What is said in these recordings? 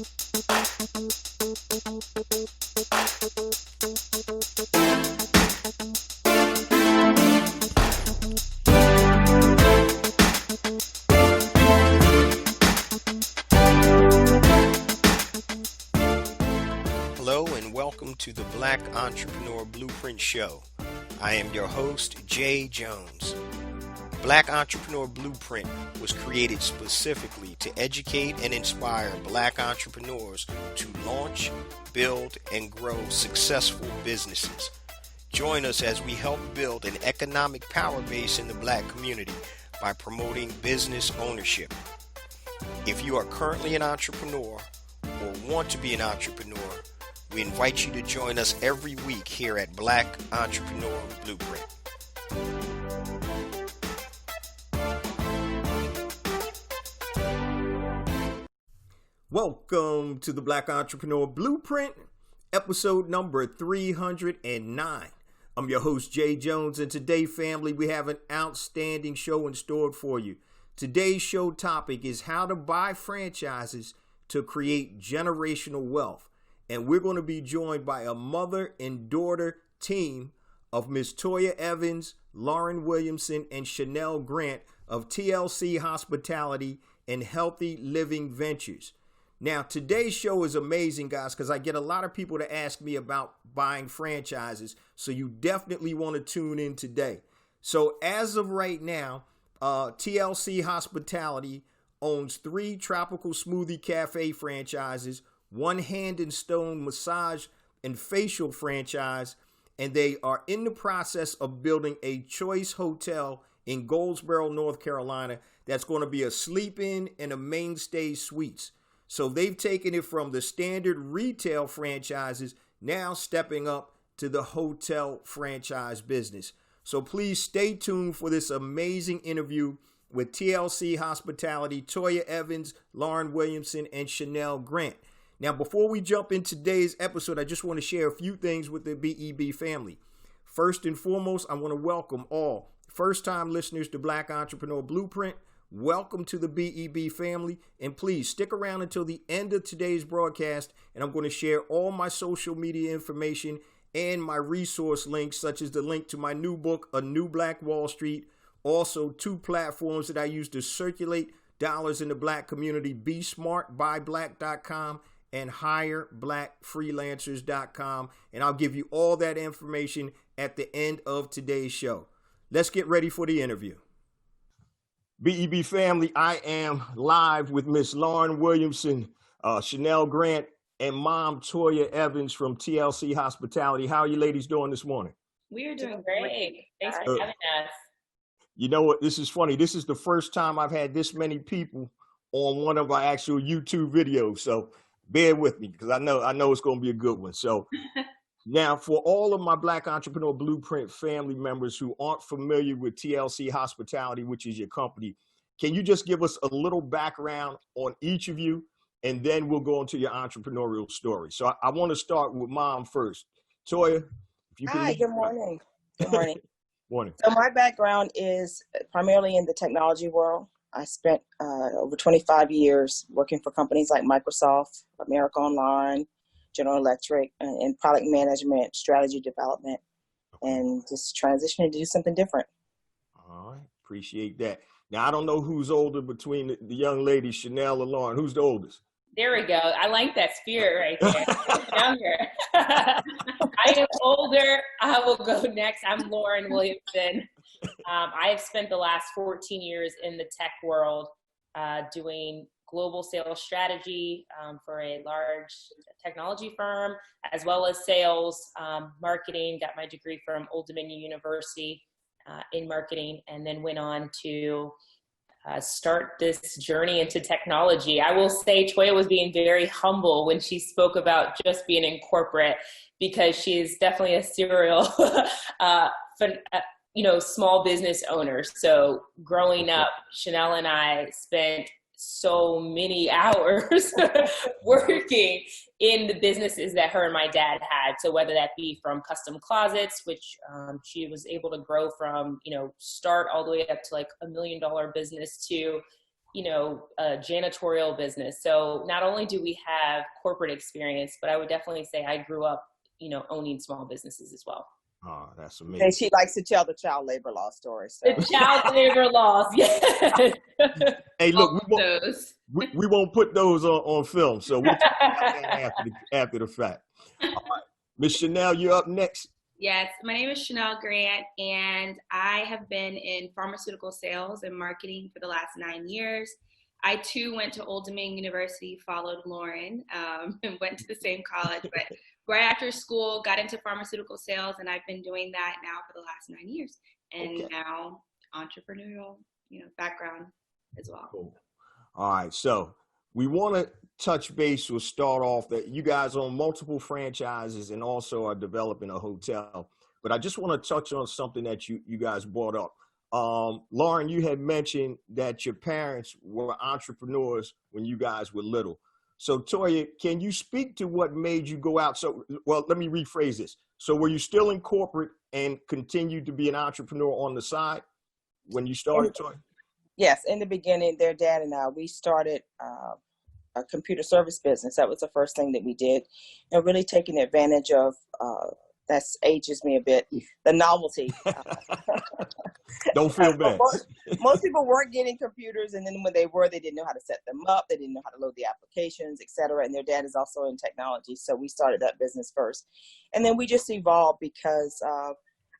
Hello and welcome to the Black Entrepreneur Blueprint Show. I am your host, Jay Jones. Black Entrepreneur Blueprint was created specifically to educate and inspire Black entrepreneurs to launch, build, and grow successful businesses. Join us as we help build an economic power base in the Black community by promoting business ownership. If you are currently an entrepreneur or want to be an entrepreneur, we invite you to join us every week here at Black Entrepreneur Blueprint. Welcome to the Black Entrepreneur Blueprint, episode number 309. I'm your host, Jay Jones, and today, family, we have an outstanding show in store for you. Today's show topic is how to buy franchises to create generational wealth. And we're going to be joined by a mother and daughter team of Miss Toya Evans, Lauren Williamson, and Chanel Grant of TLC Hospitality and Healthy Living Ventures. Now, today's show is amazing, guys, because I get a lot of people to ask me about buying franchises. So you definitely want to tune in today. So as of right now, TLC Hospitality owns 3 Tropical Smoothie Cafe franchises, 1 Hand and Stone massage and facial franchise, and they are in the process of building a Choice Hotel in Goldsboro, North Carolina, that's going to be a sleep-in and a mainstay suites. So they've taken it from the standard retail franchises, now stepping up to the hotel franchise business. So please stay tuned for this amazing interview with TLC Hospitality, Toya Evans, Lauren Williamson, and Chanel Grant. Now, before we jump in today's episode, I just want to share a few things with the BEB family. First and foremost, I want to welcome all first-time listeners to Black Entrepreneur Blueprint. Welcome to the BEB family, and please stick around until the end of today's broadcast, and I'm going to share all my social media information and my resource links, such as the link to my new book, A New Black Wall Street, also 2 platforms that I use to circulate dollars in the Black community, BeSmartByBlack.com and HireBlackFreelancers.com, and I'll give you all that information at the end of today's show. Let's get ready for the interview. BEB family, I am live with Miss Lauren Williamson, Chanel Grant, and Mom Toya Evans from TLC Hospitality. How are you ladies doing this morning? We are doing great. Thanks for having us. You know what? This is funny. This is the first time I've had this many people on one of our actual YouTube videos. So bear with me because I know it's going to be a good one. So now, for all of my Black Entrepreneur Blueprint family members who aren't familiar with TLC Hospitality, which is your company, can you just give us a little background on each of you, and then we'll go into your entrepreneurial story. So I want to start with Mom first. Toya, if you can. Hi, good morning. Good morning. Morning. So my background is primarily in the technology world. I spent over 25 years working for companies like Microsoft, America Online, General Electric, in product management, strategy development, and just transitioning to do something different. All right. Appreciate that. Now, I don't know who's older between the young ladies, Chanel and Lauren. Who's the oldest? There we go. I like that spirit right there. Younger. I am older. I will go next. I'm Lauren Williamson. I have spent the last 14 years in the tech world doing global sales strategy for a large technology firm, as well as sales, marketing. Got my degree from Old Dominion University in marketing, and then went on to start this journey into technology. I will say Toya was being very humble when she spoke about just being in because she is definitely a serial small business owner. So growing up, Chanel and I spent so many hours working in the businesses that her and my dad had. So whether that be from custom closets, which she was able to grow from, start all the way up to like $1 million business, to a janitorial business. So not only do we have corporate experience, but I would definitely say I grew up, owning small businesses as well. Oh, that's amazing. And she likes to tell the child labor law story. So. The child labor laws, yes. Hey, look, we won't put those on film, so we'll talk about that after the fact. All right. Ms. Chanel, you're up next. Yes, my name is Chanel Grant, and I have been in pharmaceutical sales and marketing for the last 9 years. I, too, went to Old Dominion University, followed Lauren, and went to the same college, but right after school, got into pharmaceutical sales, and I've been doing that now for the last 9 years, and now entrepreneurial, background as well. Cool. All right, so we want to touch base or start off that you guys own multiple franchises and also are developing a hotel. But I just want to touch on something that you guys brought up. Lauren, you had mentioned that your parents were entrepreneurs when you guys were little. So Toya, can you speak to what made you go out? So, well, let me rephrase this. So were you still in corporate and continued to be an entrepreneur on the side when you started, Toya? Yes, in the beginning, their dad and I, we started a computer service business. That was the first thing that we did, and really taking advantage of, that ages me a bit, the novelty. Don't feel bad. Most people weren't getting computers, and then when they were, they didn't know how to set them up. They didn't know how to load the applications, et cetera. And their dad is also in technology, so we started that business first. And then we just evolved because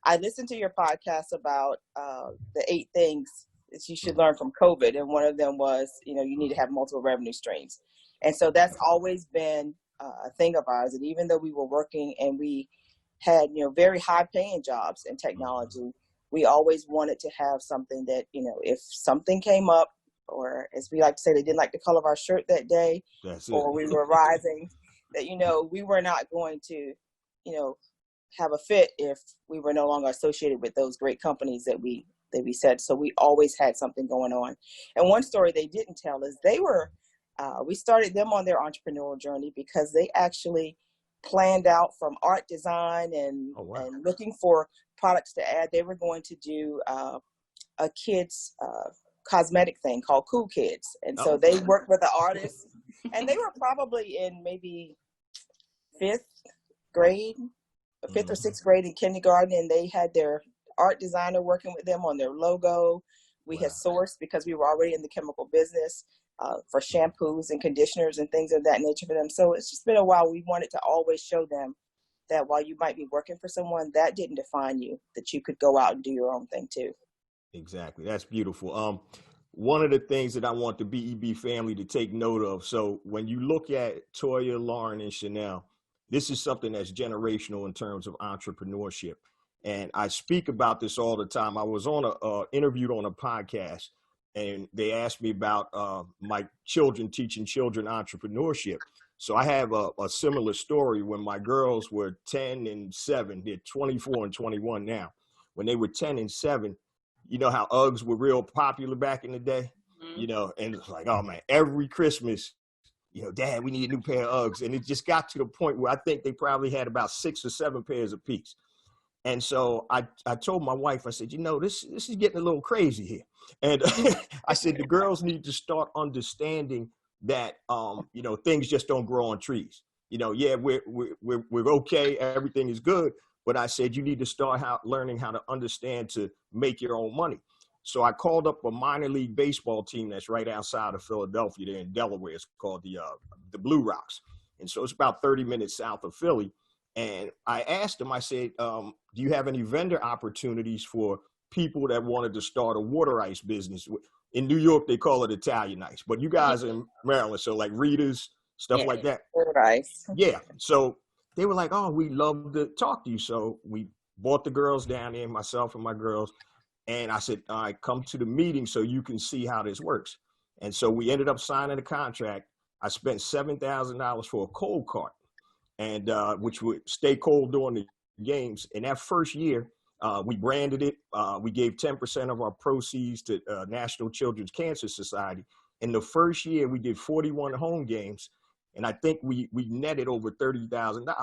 I listened to your podcast about the 8 things that you should learn from COVID, and one of them was, you need to have multiple revenue streams. And so that's always been a thing of ours. And even though we were working and we had, very high paying jobs in technology, we always wanted to have something that, if something came up, or as we like to say, they didn't like the color of our shirt that day, or we were rising, that, we were not going to, have a fit if we were no longer associated with those great companies that we said. So we always had something going on. And one story they didn't tell is we started them on their entrepreneurial journey because they actually planned out from art design and looking for products to add. They were going to do a kids cosmetic thing called Cool Kids. And so they worked with the artists, and they were probably in maybe 5th or 6th grade in kindergarten, and they had their art designer working with them on their logo. We had sourced, because we were already in the chemical business, for shampoos and conditioners and things of that nature for them. So it's just been a while. We wanted to always show them that while you might be working for someone, that didn't define you, that you could go out and do your own thing too. Exactly. That's beautiful. One of the things that I want the BEB family to take note of. So when you look at Toya, Lauren, and Chanel, this is something that's generational in terms of entrepreneurship. And I speak about this all the time. I was interviewed on a podcast, and they asked me about my children, teaching children entrepreneurship. So I have a similar story. When my girls were 10 and 7, they're 24 and 21 now. When they were 10 and 7, you know how Uggs were real popular back in the day, and it's like, oh man, every Christmas, Dad, we need a new pair of Uggs. And it just got to the point where I think they probably had about 6 or 7 pairs apiece. And so I told my wife, I said, this is getting a little crazy here. And I said, the girls need to start understanding that, things just don't grow on trees. We're okay. Everything is good. But I said, you need to start learning how to understand to make your own money. So I called up a minor league baseball team that's right outside of Philadelphia. They're in Delaware. It's called the Blue Rocks. And so it's about 30 minutes south of Philly. And I asked them, I said, do you have any vendor opportunities for people that wanted to start a water ice business? In New York, they call it Italian ice, but you guys are in Maryland, so like Rita's, stuff like that. Water ice. Yeah. So they were like, oh, we'd love to talk to you. So we brought the girls down there, myself and my girls. And I said, all right, come to the meeting so you can see how this works. And so we ended up signing a contract. I spent $7,000 for a cold cart, and which would stay cold during the games. And that first year, we branded it. We gave 10% of our proceeds to National Children's Cancer Society. In the first year, we did 41 home games, and I think we netted over $30,000.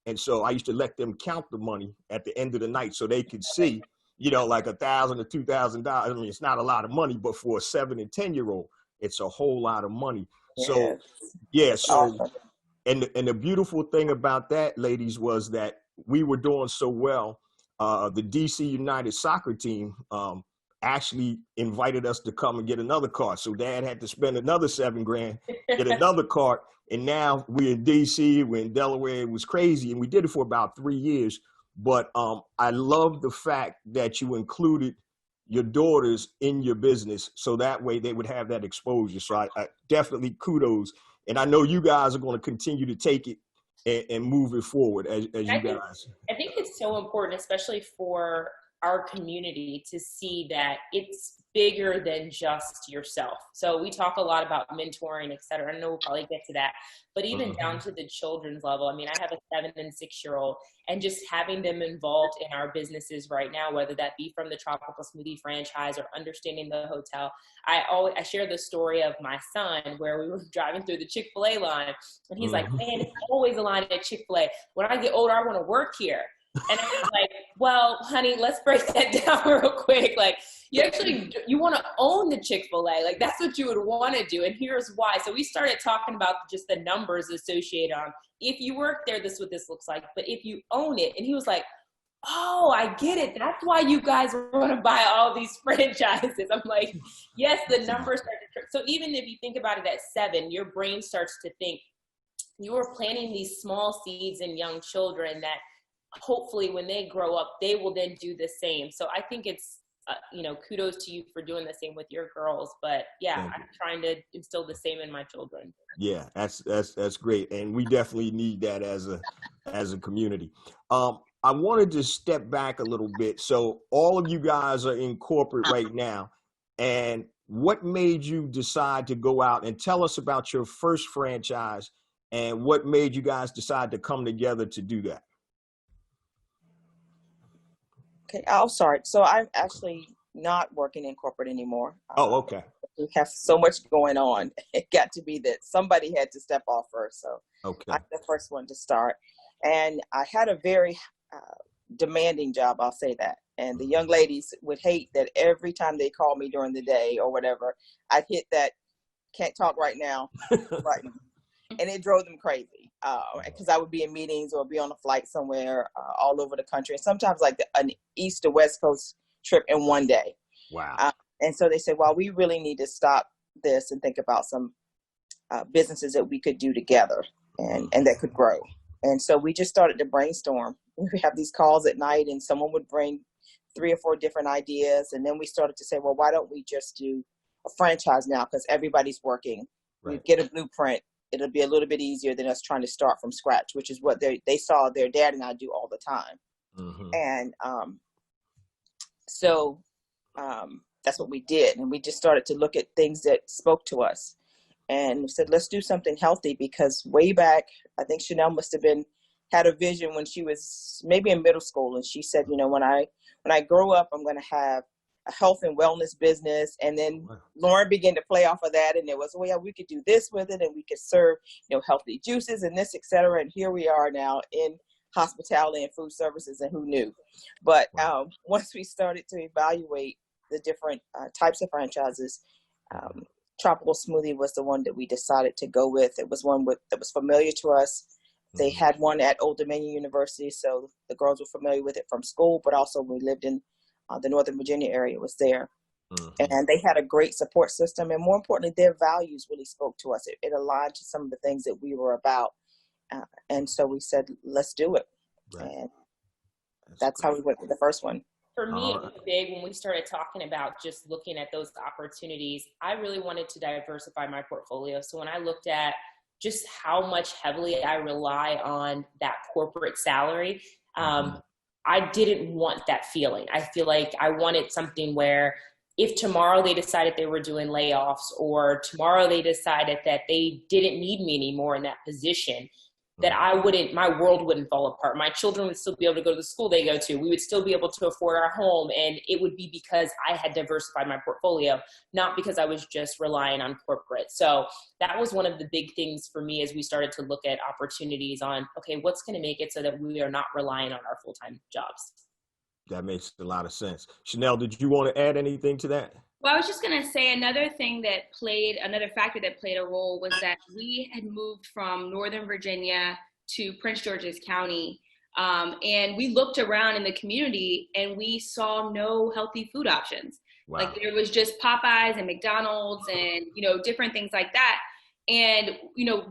And so I used to let them count the money at the end of the night so they could see, like $1,000 or $2,000. I mean, it's not a lot of money, but for a 7 and 10-year-old, it's a whole lot of money. So, Yes. yeah. That's So, awesome. and the beautiful thing about that, ladies, was that we were doing so well. The DC United soccer team actually invited us to come and get another cart. So Dad had to spend another $7,000, get another cart. And now we're in DC, we're in Delaware. It was crazy. And we did it for about 3 years. But I love the fact that you included your daughters in your business, so that way they would have that exposure. So I definitely kudos. And I know you guys are going to continue to take it and move it forward as you guys. I think it's so important, especially for our community, to see that it's bigger than just yourself. So we talk a lot about mentoring, et cetera. I know we'll probably get to that, but even down to the children's level. I mean, I have a 7 and 6-year-old, and just having them involved in our businesses right now, whether that be from the Tropical Smoothie franchise or understanding the hotel. I share the story of my son where we were driving through the Chick-fil-A line, and he's like, man, it's always a line at Chick-fil-A. When I get older, I want to work here. And I was like, well, honey, let's break that down real quick. Like, you want to own the Chick-fil-A. Like, that's what you would want to do. And here's why. So we started talking about just the numbers associated on, if you work there, this is what this looks like. But if you own it, and he was like, oh, I get it. That's why you guys want to buy all these franchises. I'm like, yes, the numbers start to trick. So even if you think about it at 7, your brain starts to think you are planting these small seeds in young children that hopefully when they grow up, they will then do the same. So I think it's, kudos to you for doing the same with your girls. But yeah, I'm trying to instill the same in my children. Yeah, that's great. And we definitely need that as a community. I wanted to step back a little bit. So all of you guys are in corporate right now. And what made you decide to go out and tell us about your first franchise, and what made you guys decide to come together to do that? Okay, I'll start. So I'm actually not working in corporate anymore. Oh, okay. We have so much going on. It got to be that somebody had to step off first. So okay. I'm the first one to start. And I had a very demanding job, I'll say that. And the young ladies would hate that every time they call me during the day or whatever, I'd hit that can't talk right now button. And it drove them crazy because I would be in meetings or be on a flight somewhere all over the country. And sometimes like an east to west coast trip in one day. Wow. And so they said, well, we really need to stop this and think about some businesses that we could do together and that could grow. And so we just started to brainstorm. We have these calls at night and someone would bring 3 or 4 different ideas. And then we started to say, well, why don't we just do a franchise now? Because everybody's working. Right. We get a blueprint. It'll be a little bit easier than us trying to start from scratch, which is what they saw their dad and I do all the time. And so that's what we did. And we just started to look at things that spoke to us and said, let's do something healthy, because way back, I think Chanel must have had a vision when she was maybe in middle school. And she said, when I grow up, I'm going to have a health and wellness business. And then Lauren began to play off of that. And it was, well, yeah, we could do this with it and we could serve, healthy juices and this, et cetera. And here we are now in hospitality and food services, and who knew? But once we started to evaluate the different types of franchises, Tropical Smoothie was the one that we decided to go with. It was one that was familiar to us. They had one at Old Dominion University, so the girls were familiar with it from school, but also we lived in the Northern Virginia area, it was there. And they had a great support system. And more importantly, their values really spoke to us. It aligned to some of the things that we were about. And so we said, let's do it. Right. And that's how we went with the first one. For me, it was big when we started talking about just looking at those opportunities. I really wanted to diversify my portfolio. So when I looked at just how much heavily I rely on that corporate salary, I didn't want that feeling. I feel like I wanted something where if tomorrow they decided they were doing layoffs, or tomorrow they decided that they didn't need me anymore in that position, that my world wouldn't fall apart. My children would still be able to go to the school they go to. We would still be able to afford our home. And it would be because I had diversified my portfolio, not because I was just relying on corporate. So that was one of the big things for me as we started to look at opportunities on, okay, what's going to make it so that we are not relying on our full-time jobs? That makes a lot of sense. Chanel, did you want to add anything to that? Well, I was just going to say another factor that played a role was that we had moved from Northern Virginia to Prince George's County. And we looked around in the community and we saw no healthy food options. Wow. Like there was just Popeyes and McDonald's and, different things like that. And,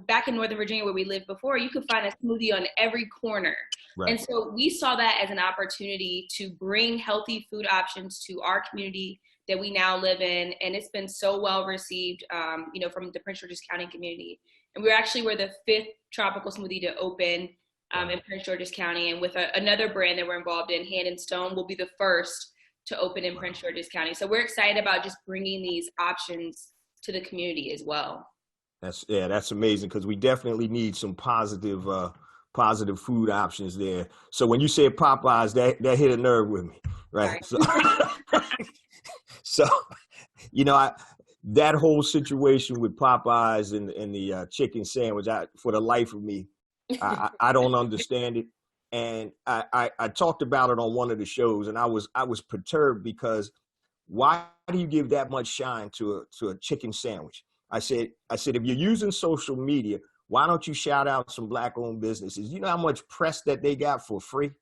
back in Northern Virginia where we lived before, you could find a smoothie on every corner. Right. And so we saw that as an opportunity to bring healthy food options to our community that we now live in. And it's been so well received, from the Prince George's County community. And we're the 5th tropical smoothie to open in Prince George's County. And with another brand that we're involved in, Hand and Stone, will be the first to open in Prince George's County. So we're excited about just bringing these options to the community as well. That's amazing, because we definitely need some positive food options there. So when you said Popeyes, that hit a nerve with me, right? So that whole situation with Popeyes and the chicken sandwich, for the life of me, I don't understand it. And I talked about it on one of the shows, and I was perturbed because why do you give that much shine to a chicken sandwich? I said, if you're using social media, why don't you shout out some Black-owned businesses? You know how much press that they got for free?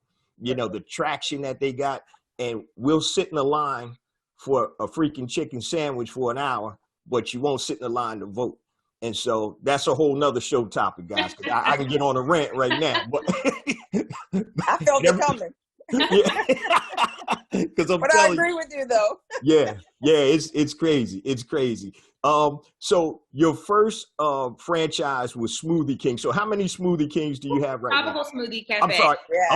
The traction that they got, and we'll sit in the line for a freaking chicken sandwich for an hour, but you won't sit in the line to vote. And so that's a whole nother show topic, guys. I can get on a rant right now, but I felt it coming. But I agree with you, though. yeah, it's crazy. It's crazy. So your first franchise was Smoothie King. So how many Smoothie Kings do you have right now? Tropical Smoothie Cafe. I'm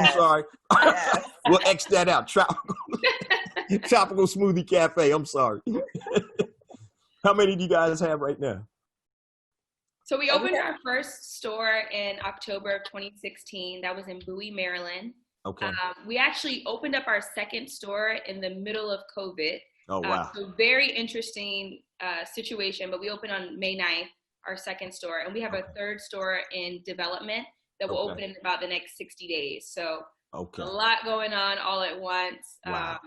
sorry. Yes. We'll X that out. Tropical Smoothie Cafe. I'm sorry. How many do you guys have right now? So we opened our first store in October of 2016. That was in Bowie, Maryland. Okay. We actually opened up our second store in the middle of COVID. Oh, wow. So very interesting situation, but we opened on May 9th, our second store, and we have a third store in development that will open in about the next 60 days. So a lot going on all at once. Wow.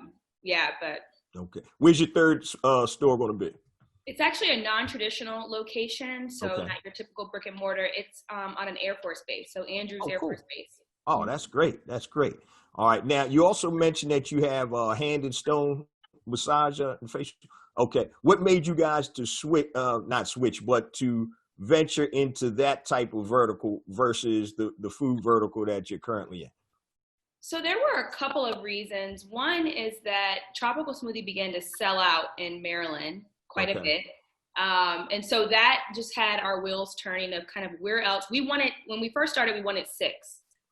Okay. Where's your third store going to be? It's actually a non-traditional location, so not your typical brick and mortar. It's on an Air Force base, so Andrews Air Force Base. Oh, that's great. That's great. All right. Now, you also mentioned that you have Hand and Stone massage and facial. Okay. What made you guys to to venture into that type of vertical versus the food vertical that you're currently in? So there were a couple of reasons. One is that Tropical Smoothie began to sell out in Maryland quite a bit. And so that just had our wheels turning of kind of where else. When we first started, we wanted 6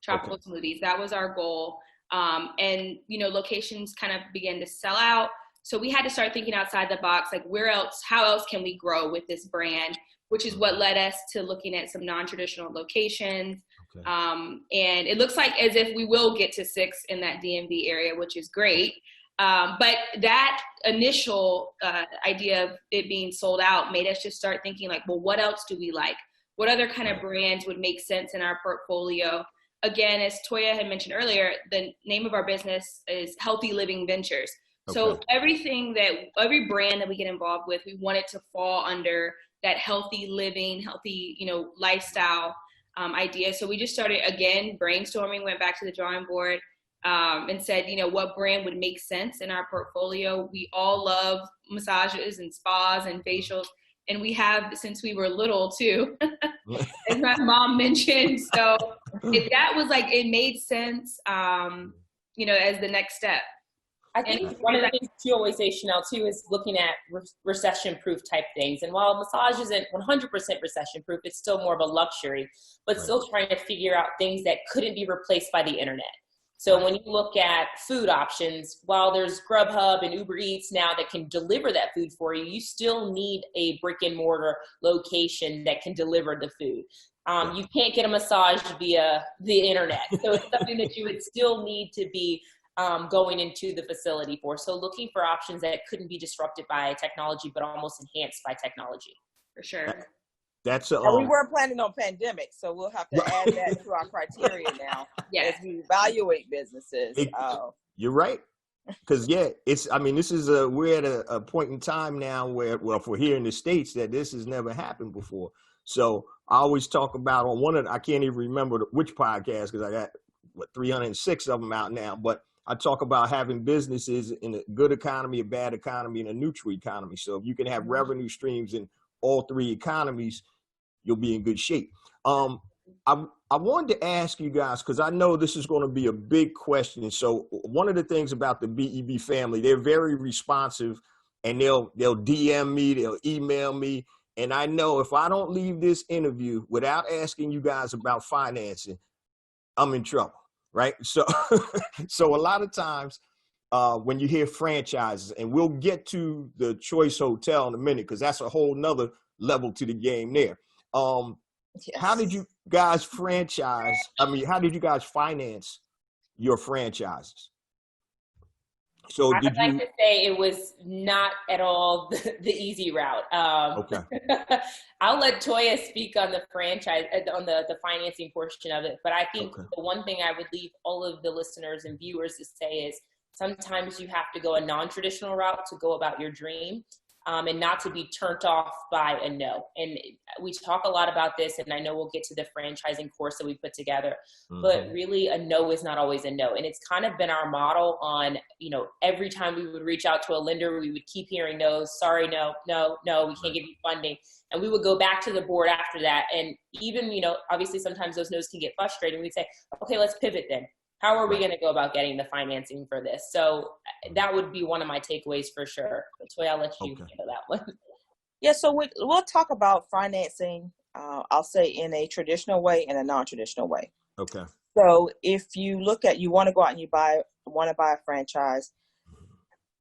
tropical smoothies. That was our goal. And, locations kind of began to sell out. So we had to start thinking outside the box, like how else can we grow with this brand, which is what led us to looking at some non-traditional locations. And it looks like as if we will get to 6 in that DMV area, which is great. But that initial idea of it being sold out made us just start thinking like, well, what else do we like? What other kind of brands would make sense in our portfolio? Again, as Toya had mentioned earlier, the name of our business is Healthy Living Ventures. So every brand that we get involved with, we want it to fall under that healthy living, healthy, lifestyle idea. So we just started, again, brainstorming, went back to the drawing board, and said, what brand would make sense in our portfolio? We all love massages and spas and facials, and we have since we were little too, as my mom mentioned. So that was like, it made sense, as the next step. I think one of the things you always say, Chanel, too, is looking at recession-proof type things. And while massage isn't 100% recession-proof, it's still more of a luxury, but still trying to figure out things that couldn't be replaced by the internet. So when you look at food options, while there's Grubhub and Uber Eats now that can deliver that food for you, you still need a brick and mortar location that can deliver the food. You can't get a massage via the internet. So it's something that you would still need to be going into the facility for. So looking for options that couldn't be disrupted by technology, but almost enhanced by technology. For sure. That's we weren't planning on pandemic, so we'll have to add that to our criteria now as we evaluate businesses. You're right. Because this is we're at a point in time now where, well, if we're here in the States, that this has never happened before. So I always talk about on I can't even remember which podcast, because I got 306 of them out now, but I talk about having businesses in a good economy, a bad economy, and a neutral economy. So if you can have revenue streams in all three economies, you'll be in good shape. I wanted to ask you guys, because I know this is going to be a big question. So one of the things about the BEB family, they're very responsive, and they'll DM me, they'll email me. And I know if I don't leave this interview without asking you guys about financing, I'm in trouble, right? So, so a lot of times when you hear franchises, and we'll get to the Choice Hotel in a minute, because that's a whole nother level to the game there. Yes. How did you guys how did you guys finance your franchises? So I would like to say it was not at all the easy route. Okay. I'll let Toya speak on the franchise, on the financing portion of it. But I think the one thing I would leave all of the listeners and viewers to say is sometimes you have to go a non-traditional route to go about your dream. And not to be turned off by a no. And we talk a lot about this, and I know we'll get to the franchising course that we put together, but really a no is not always a no. And it's kind of been our model on, every time we would reach out to a lender, we would keep hearing no's. Sorry, no, we can't give you funding. And we would go back to the board after that. And even, obviously sometimes those no's can get frustrating. We'd say, okay, let's pivot then. How are we going to go about getting the financing for this? So that would be one of my takeaways for sure. But Toya, I'll let you handle that one. Yeah, so we'll talk about financing, I'll say in a traditional way and a non-traditional way. Okay. So if you want to go out and want to buy a franchise,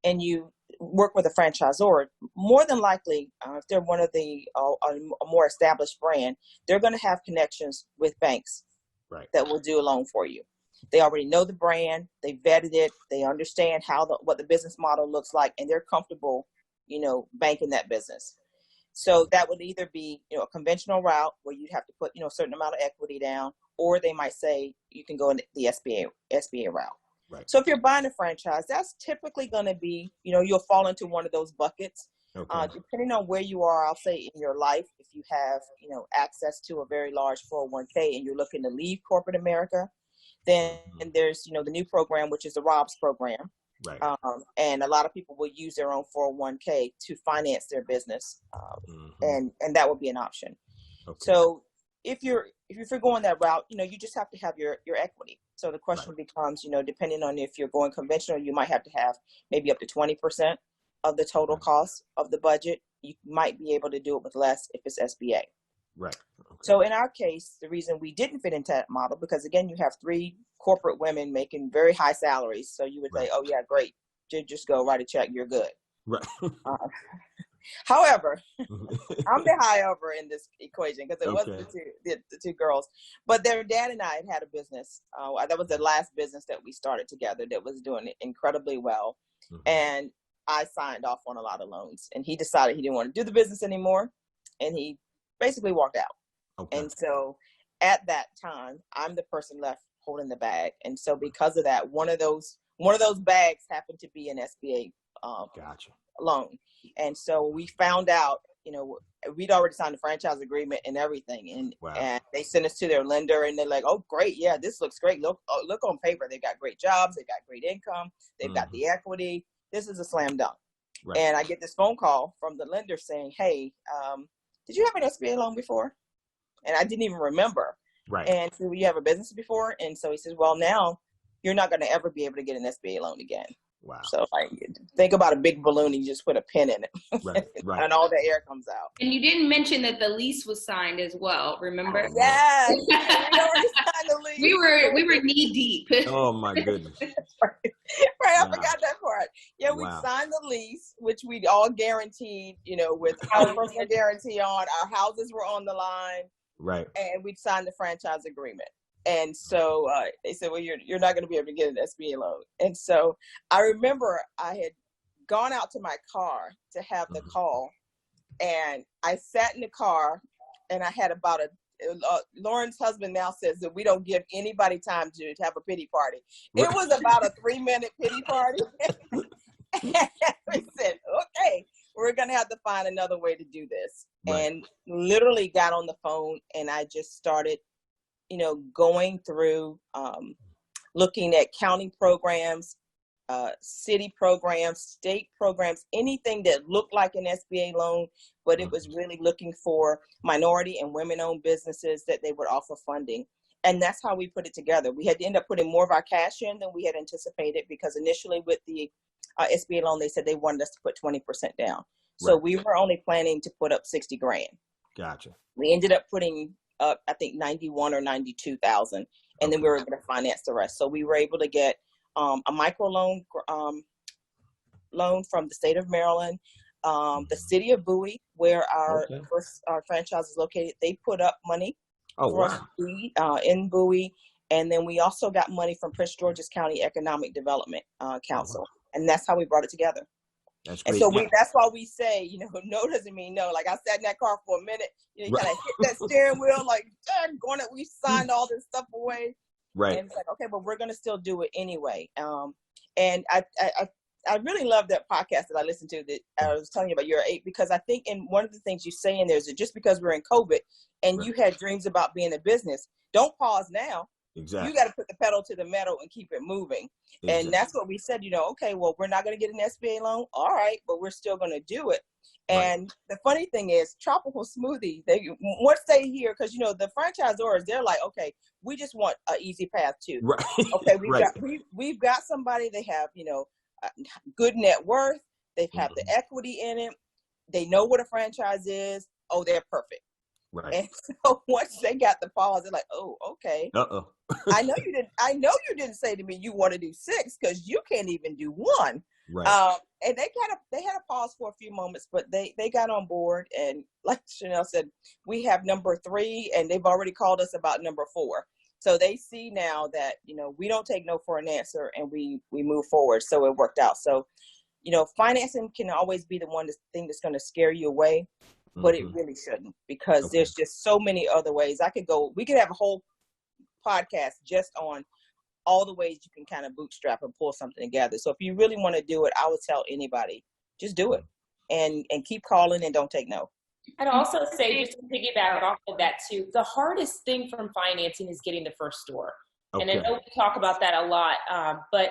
and you work with a franchisor, more than likely, if they're one of a more established brand, they're going to have connections with banks that will do a loan for you. They already know the brand, they vetted it, they understand what the business model looks like, and they're comfortable, banking that business. So that would either be, a conventional route where you'd have to put, a certain amount of equity down, or they might say you can go in the SBA route. Right. So if you're buying a franchise, that's typically going to be, you'll fall into one of those buckets. Okay. Depending on where you are, I'll say in your life, if you have, access to a very large 401k and you're looking to leave corporate America, then there's, the new program, which is the ROBS program. Right. And a lot of people will use their own 401k to finance their business. And that would be an option. Okay. So if you're going that route, you just have to have your equity. So the question becomes, depending on if you're going conventional, you might have to have maybe up to 20% of the total cost of the budget. You might be able to do it with less if it's SBA. Right. Okay. So in our case, the reason we didn't fit into that model, because again, you have 3 corporate women making very high salaries. So you would say, oh yeah, great. Just go write a check. You're good. Right. However, I'm the high over in this equation because it wasn't the two girls, but their dad and I had a business. That was the last business that we started together that was doing incredibly well. And I signed off on a lot of loans, and he decided he didn't want to do the business anymore. And he basically walked out. Okay. And so at that time, I'm the person left holding the bag. And so because of that, one of those bags happened to be an SBA loan. And so we found out, we'd already signed the franchise agreement and everything. And they sent us to their lender, and they're like, oh, great. Yeah, this looks great. Look on paper. They've got great jobs. They've got great income. They've got the equity. This is a slam dunk. Right. And I get this phone call from the lender saying, hey, did you have an SBA loan before? And I didn't even remember. Right. And so you have a business before? And so he says, well, now you're not going to ever be able to get an SBA loan again. Wow. So think about a big balloon and you just put a pin in it. Right. And all the air comes out. And you didn't mention that the lease was signed as well, remember? Yes. We already signed the lease. We were knee deep. Oh my goodness. Right. I forgot that part. Yeah, we signed the lease, which we all guaranteed, with our personal guarantee on. Our houses were on the line. Right. And we signed the franchise agreement. And so they said, well, you're not going to be able to get an SBA loan. And so I remember I had gone out to my car to have the call, and I sat in the car, and I had about Lauren's husband now says that we don't give anybody time to have a pity party. Right. It was about a 3-minute pity party. We said, okay, we're going to have to find another way to do this. Right. And literally got on the phone, and I just started, going through, looking at county programs, city programs, state programs, anything that looked like an SBA loan, but it was really looking for minority and women-owned businesses that they would offer funding. And that's how we put it together. We had to end up putting more of our cash in than we had anticipated, because initially with the SBA loan, they said they wanted us to put 20% down. So we were only planning to put up $60,000. Gotcha. We ended up putting up, I think, 91 or 92,000, and then we were able to finance the rest. So we were able to get a micro loan from the state of Maryland, the city of Bowie, where our franchise is located. They put up money for us in Bowie, and then we also got money from Prince George's County Economic Development Council, and that's how we brought it together. That's great. And so that's why we say, no doesn't mean no. Like, I sat in that car for a minute, you kind of hit that steering wheel, like, we signed all this stuff away. Right. And it's like, okay, but we're going to still do it anyway. And I really love that podcast that I listened to that I was telling you about your 8, because I think in one of the things you say in there is that just because we're in COVID and you had dreams about being a business, don't pause now. Exactly. You got to put the pedal to the metal and keep it moving. Exactly. And that's what we said, okay, well, we're not going to get an SBA loan. All right, but we're still going to do it. And the funny thing is, tropical smoothie, once they hear, because, the franchisors, they're like, okay, we just want an easy path too. Right. Okay, we've got somebody, they have, good net worth. They have the equity in it. They know what a franchise is. Oh, they're perfect. Right. And so once they got the pause, they're like, oh, okay. Uh-oh. I know you didn't say to me you want to do 6, because you can't even do 1. Right. And they had a pause for a few moments, but they got on board. And like Chanel said, we have number 3, and they've already called us about number 4. So they see now that, we don't take no for an answer, and we move forward. So it worked out. So, financing can always be the thing that's going to scare you away, but it really shouldn't, because there's just so many other ways. We could have a whole podcast just on all the ways you can kind of bootstrap and pull something together. So if you really want to do it, I would tell anybody, just do it and keep calling and don't take no. I'd also say, just to piggyback off of that too, the hardest thing from financing is getting the first store. And I know we talk about that a lot, but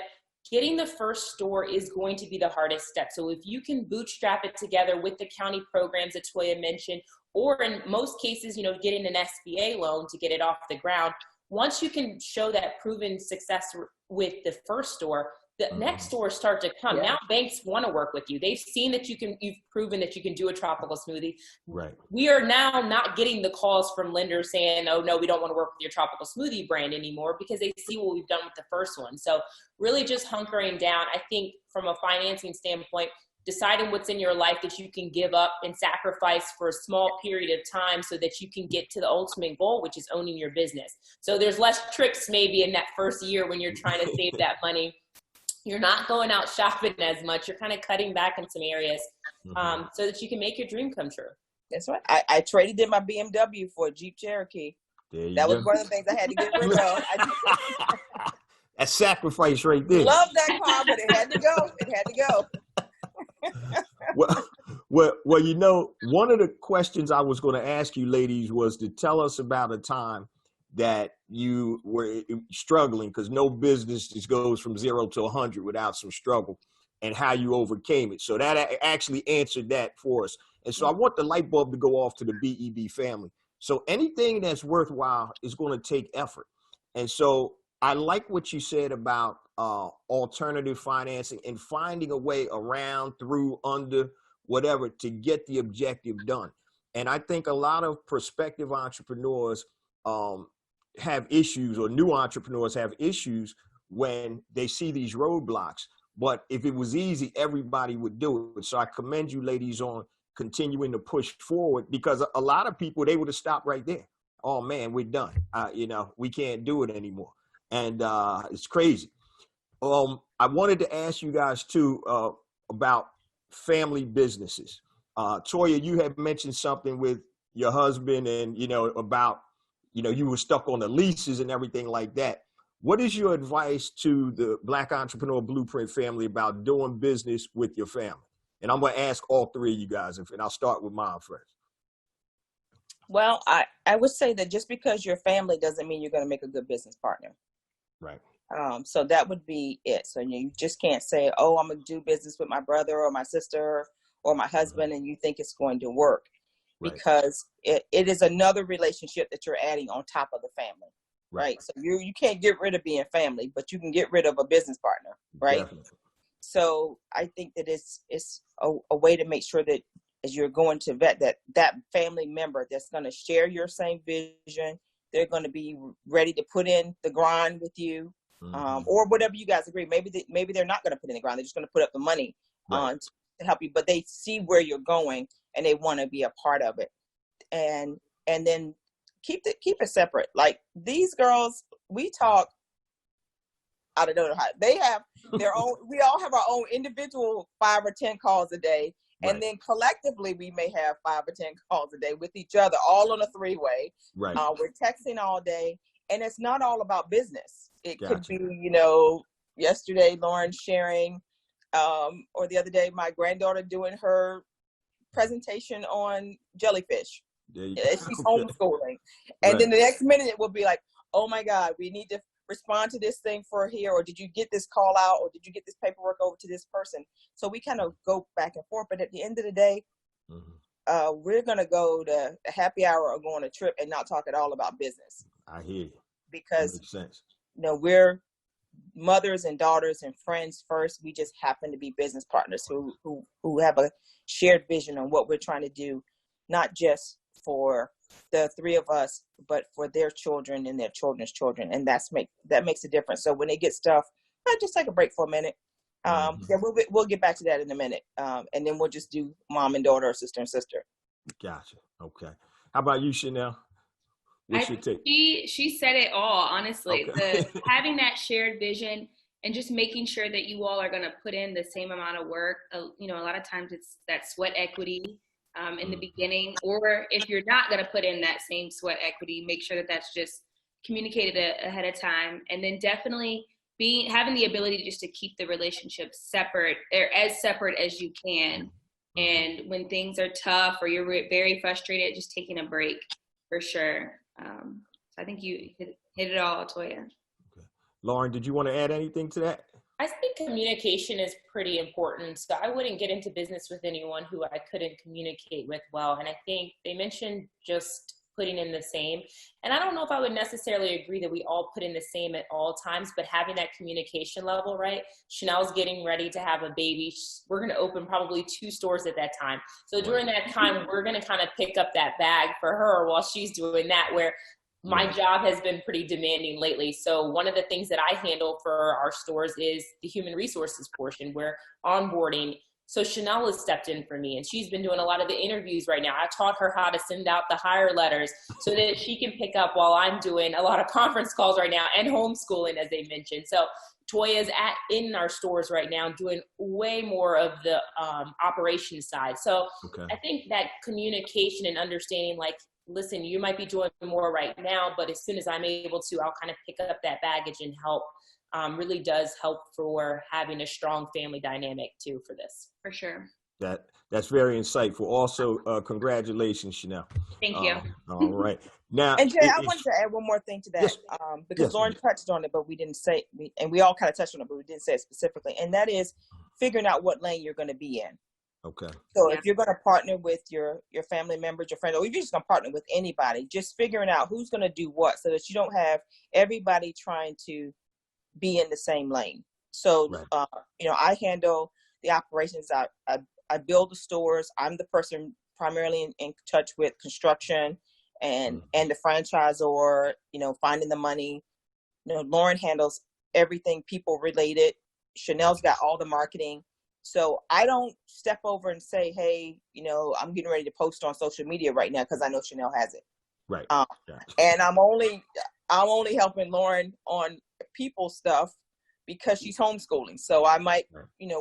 getting the first store is going to be the hardest step. So if you can bootstrap it together with the county programs that Toya mentioned, or in most cases, getting an SBA loan to get it off the ground, once you can show that proven success with the first store, the next stores start to come. Now banks want to work with you. They've seen that you've proven that you can do a tropical smoothie. Right. We are now not getting the calls from lenders saying, oh no, we don't want to work with your tropical smoothie brand anymore, because they see what we've done with the first one. So really just hunkering down, I think from a financing standpoint, deciding what's in your life that you can give up and sacrifice for a small period of time so that you can get to the ultimate goal, which is owning your business. So there's less tricks maybe in that first year when you're trying to save that money. You're not going out shopping as much. You're kind of cutting back in some areas so that you can make your dream come true. That's right. I traded in my BMW for a Jeep Cherokee. That was one of the things I had to get rid of. That's sacrifice right there. Love that car, but it had to go. It had to go. Well, one of the questions I was going to ask you ladies was to tell us about a time that you were struggling, because no business just goes from 0 to 100 without some struggle, and how you overcame it. So that actually answered that for us. And so I want the light bulb to go off to the BEB family. So anything that's worthwhile is going to take effort. And so I like what you said about alternative financing and finding a way around, through, under, whatever, to get the objective done. And I think a lot of prospective entrepreneurs have issues, or new entrepreneurs have issues when they see these roadblocks. But if it was easy, everybody would do it. So I commend you ladies on continuing to push forward, because a lot of people, they would have stopped right there. Oh man, we're done. We can't do it anymore. And it's crazy. I wanted to ask you guys too about family businesses. Toya, you had mentioned something with your husband and, about you were stuck on the leases and everything like that. What is your advice to the Black Entrepreneur Blueprint family about doing business with your family? And I'm going to ask all three of you guys, and I'll start with mine first. Well, I would say that just because you're family doesn't mean you're going to make a good business partner. Right. So that would be it. So you just can't say, oh, I'm going to do business with my brother or my sister or my husband, and you think it's going to work. Right. Because it is another relationship that you're adding on top of the family. Right. So you can't get rid of being family, but you can get rid of a business partner. Right. Definitely. So I think that it's a way to make sure that as you're going to vet that family member that's going to share your same vision, they're going to be ready to put in the grind with you, or whatever you guys agree. Maybe they're not going to put in the grind. They're just going to put up the money to help you, but they see where you're going and they want to be a part of it. And then keep it separate. Like these girls, we talk. I don't know how they have their own. We all have our own individual 5 or 10 calls a day. And then collectively, we may have 5 or 10 calls a day with each other, all on a 3-way. Right. We're texting all day, and it's not all about business. It could be, yesterday Lauren sharing, or the other day my granddaughter doing her presentation on jellyfish. She's homeschooling, and then the next minute it will be like, oh my God, we need to respond to this thing for here, or did you get this call out, or did you get this paperwork over to this person? So we kind of go back and forth, but at the end of the day, we're going to go to a happy hour or go on a trip and not talk at all about business. I hear you. Because, that makes sense. We're mothers and daughters and friends first. We just happen to be business partners who have a shared vision on what we're trying to do, not just for the 3 of us, but for their children and their children's children. And that makes a difference. So when they get stuff, just take a break for a minute. We'll get back to that in a minute. And then we'll just do mom and daughter or sister and sister. Gotcha. Okay. How about you, Chanel? What's your take? She said it all, honestly. Okay. Having that shared vision and just making sure that you all are going to put in the same amount of work. A lot of times it's that sweat equity in the beginning, or if you're not going to put in that same sweat equity, make sure that that's just communicated ahead of time. And then definitely having the ability just to keep the relationship separate, or as separate as you can. And when things are tough or you're very frustrated, just taking a break for sure. So I think you hit it all, Toya. Okay. Lauren, did you want to add anything to that? I think communication is pretty important. So I wouldn't get into business with anyone who I couldn't communicate with well. And I think they mentioned just putting in the same. And I don't know if I would necessarily agree that we all put in the same at all times, but having that communication level, right? Chanel's getting ready to have a baby. We're going to open probably 2 stores at that time. So during that time, we're going to kind of pick up that bag for her while she's doing that, where my job has been pretty demanding lately. So one of the things that I handle for our stores is the human resources portion, where onboarding. So Chanel has stepped in for me, and she's been doing a lot of the interviews right now. I taught her how to send out the hire letters so that she can pick up while I'm doing a lot of conference calls right now and homeschooling, as they mentioned. So Toya's in our stores right now doing way more of the operations side. So I think that communication and understanding, like, listen, you might be doing more right now, but as soon as I'm able to, I'll kind of pick up that baggage and help. Really does help for having a strong family dynamic too for this. For sure. That's very insightful. Also, congratulations, Chanel. Thank you. All right. Now, and Jay, I wanted to add one more thing to that, because Lauren touched on it, but we didn't say, and we all kind of touched on it, but we didn't say it specifically. And that is figuring out what lane you're going to be in. Okay. So if you're going to partner with your family members, your friends, or if you're just going to partner with anybody, just figuring out who's going to do what, so that you don't have everybody trying to be in the same lane. So, I handle the operations. I build the stores. I'm the person primarily in touch with construction and the franchisor, finding the money. Lauren handles everything people related. Chanel's got all the marketing. So I don't step over and say, hey, I'm getting ready to post on social media right now because I know Chanel has it. Right. And I'm only helping Lauren on people stuff because she's homeschooling. So I might,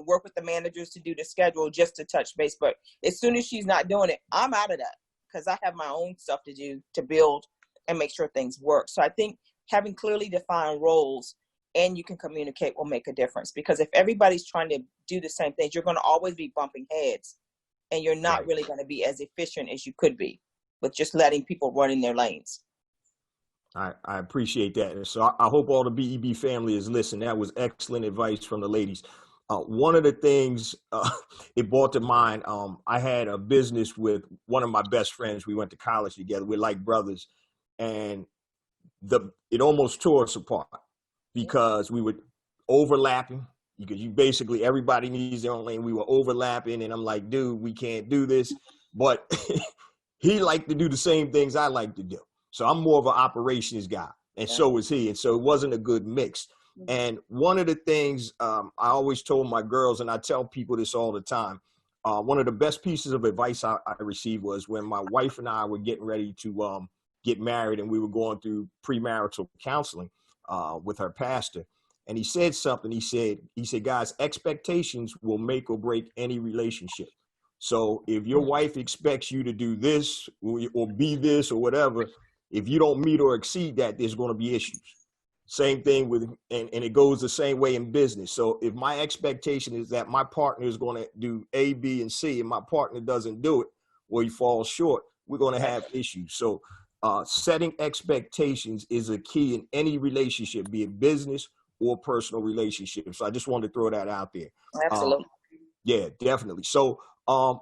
work with the managers to do the schedule just to touch base. But as soon as she's not doing it, I'm out of that because I have my own stuff to do to build and make sure things work. So I think having clearly defined roles and you can communicate will make a difference, because if everybody's trying to do the same things, you're going to always be bumping heads, and you're not really going to be as efficient as you could be with just letting people run in their lanes. I appreciate that. And so I hope all the BEB family is listening. That was excellent advice from the ladies. One of the things it brought to mind, I had a business with one of my best friends. We went to college together. We're like brothers. And it almost tore us apart because we were overlapping. Because basically everybody needs their own lane. We were overlapping, and I'm like, dude, we can't do this. But he liked to do the same things I like to do. So I'm more of an operations guy, and so is he. And so it wasn't a good mix. And one of the things I always told my girls, and I tell people this all the time, one of the best pieces of advice I received was when my wife and I were getting ready to get married, and we were going through premarital counseling with her pastor. And he said something. He said, guys, expectations will make or break any relationship. So if your wife expects you to do this or be this or whatever, if you don't meet or exceed that, there's going to be issues. Same thing with, and it goes the same way in business. So if my expectation is that my partner is going to do A, B, and C, and my partner doesn't do it, or he falls short, we're going to have issues. So setting expectations is a key in any relationship, be it business or personal relationship. So I just wanted to throw that out there. Absolutely. Yeah, definitely. So I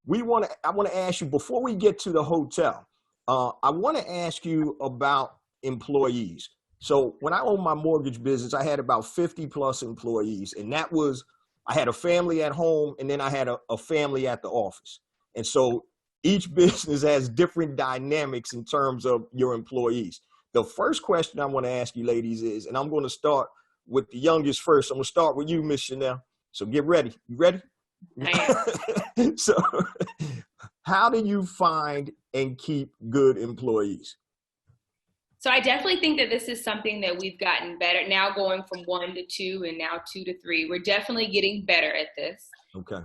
want to ask you, before we get to the hotel, I want to ask you about employees. So when I owned my mortgage business, I had about 50 plus employees, and I had a family at home, and then I had a family at the office. And so each business has different dynamics in terms of your employees. The first question I want to ask you ladies is, and I'm going to start with the youngest first. I'm going to start with you, Miss Chanel. So get ready. You ready? So how do you find and keep good employees? So I definitely think that this is something that we've gotten better now, going from 1 to 2 and now 2 to 3. We're definitely getting better at this. Okay.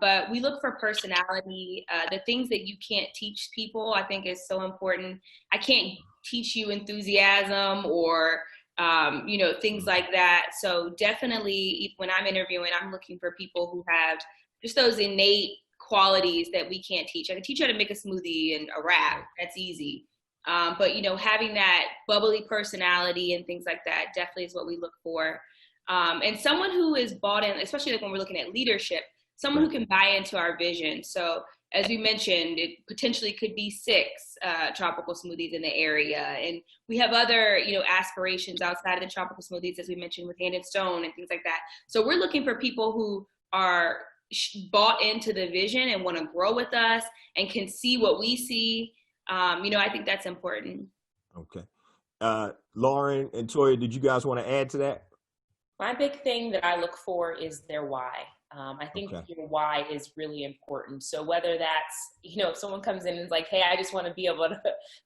But we look for personality. The things that you can't teach people, I think, is so important. I can't teach you enthusiasm or things like that. So definitely when I'm interviewing, I'm looking for people who have just those innate qualities that we can't teach. I can teach you how to make a smoothie and a wrap. That's easy. But having that bubbly personality and things like that definitely is what we look for. And someone who is bought in, especially like when we're looking at leadership, someone who can buy into our vision. So as we mentioned, it potentially could be 6 tropical smoothies in the area. And we have other, aspirations outside of the tropical smoothies, as we mentioned, with Hand and Stone and things like that. So we're looking for people who are bought into the vision and want to grow with us and can see what we see. I think that's important. Okay. Lauren and Toya, did you guys want to add to that? My big thing that I look for is their why. I think your why is really important. So whether that's, if someone comes in and is like, hey, I just want to be able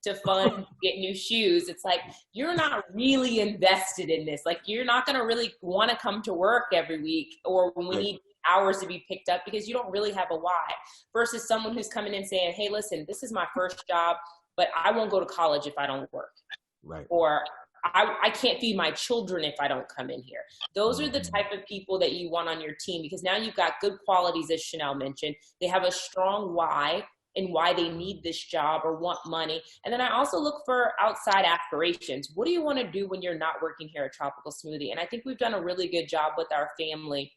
to fund, get new shoes. It's like, you're not really invested in this. Like, you're not going to really want to come to work every week or when we need hours to be picked up, because you don't really have a why, versus someone who's coming in saying, hey, listen, this is my first job, but I won't go to college if I don't work. Right. Or I can't feed my children if I don't come in here. Those are the type of people that you want on your team, because now you've got good qualities, as Chanel mentioned. They have a strong why and why they need this job or want money. And then I also look for outside aspirations. What do you want to do when you're not working here at Tropical Smoothie? And I think we've done a really good job with our family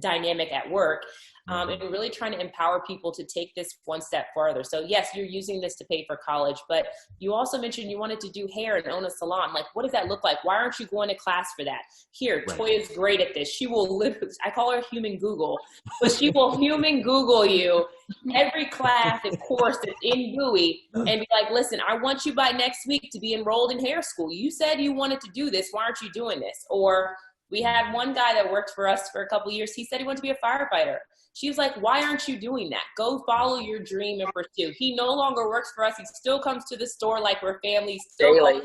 dynamic at work. And we're really trying to empower people to take this one step further. So yes, you're using this to pay for college, but you also mentioned you wanted to do hair and own a salon. Like, what does that look like? Why aren't you going to class for that? Here, Toya's great at this. She will literally, I call her human Google, but she will human Google you every class and course that's in GUI and be like, listen, I want you by next week to be enrolled in hair school. You said you wanted to do this. Why aren't you doing this? Or we had one guy that worked for us for a couple of years. He said he wanted to be a firefighter. She was like, why aren't you doing that? Go follow your dream and pursue. He no longer works for us. He still comes to the store like we're family. Still Daily,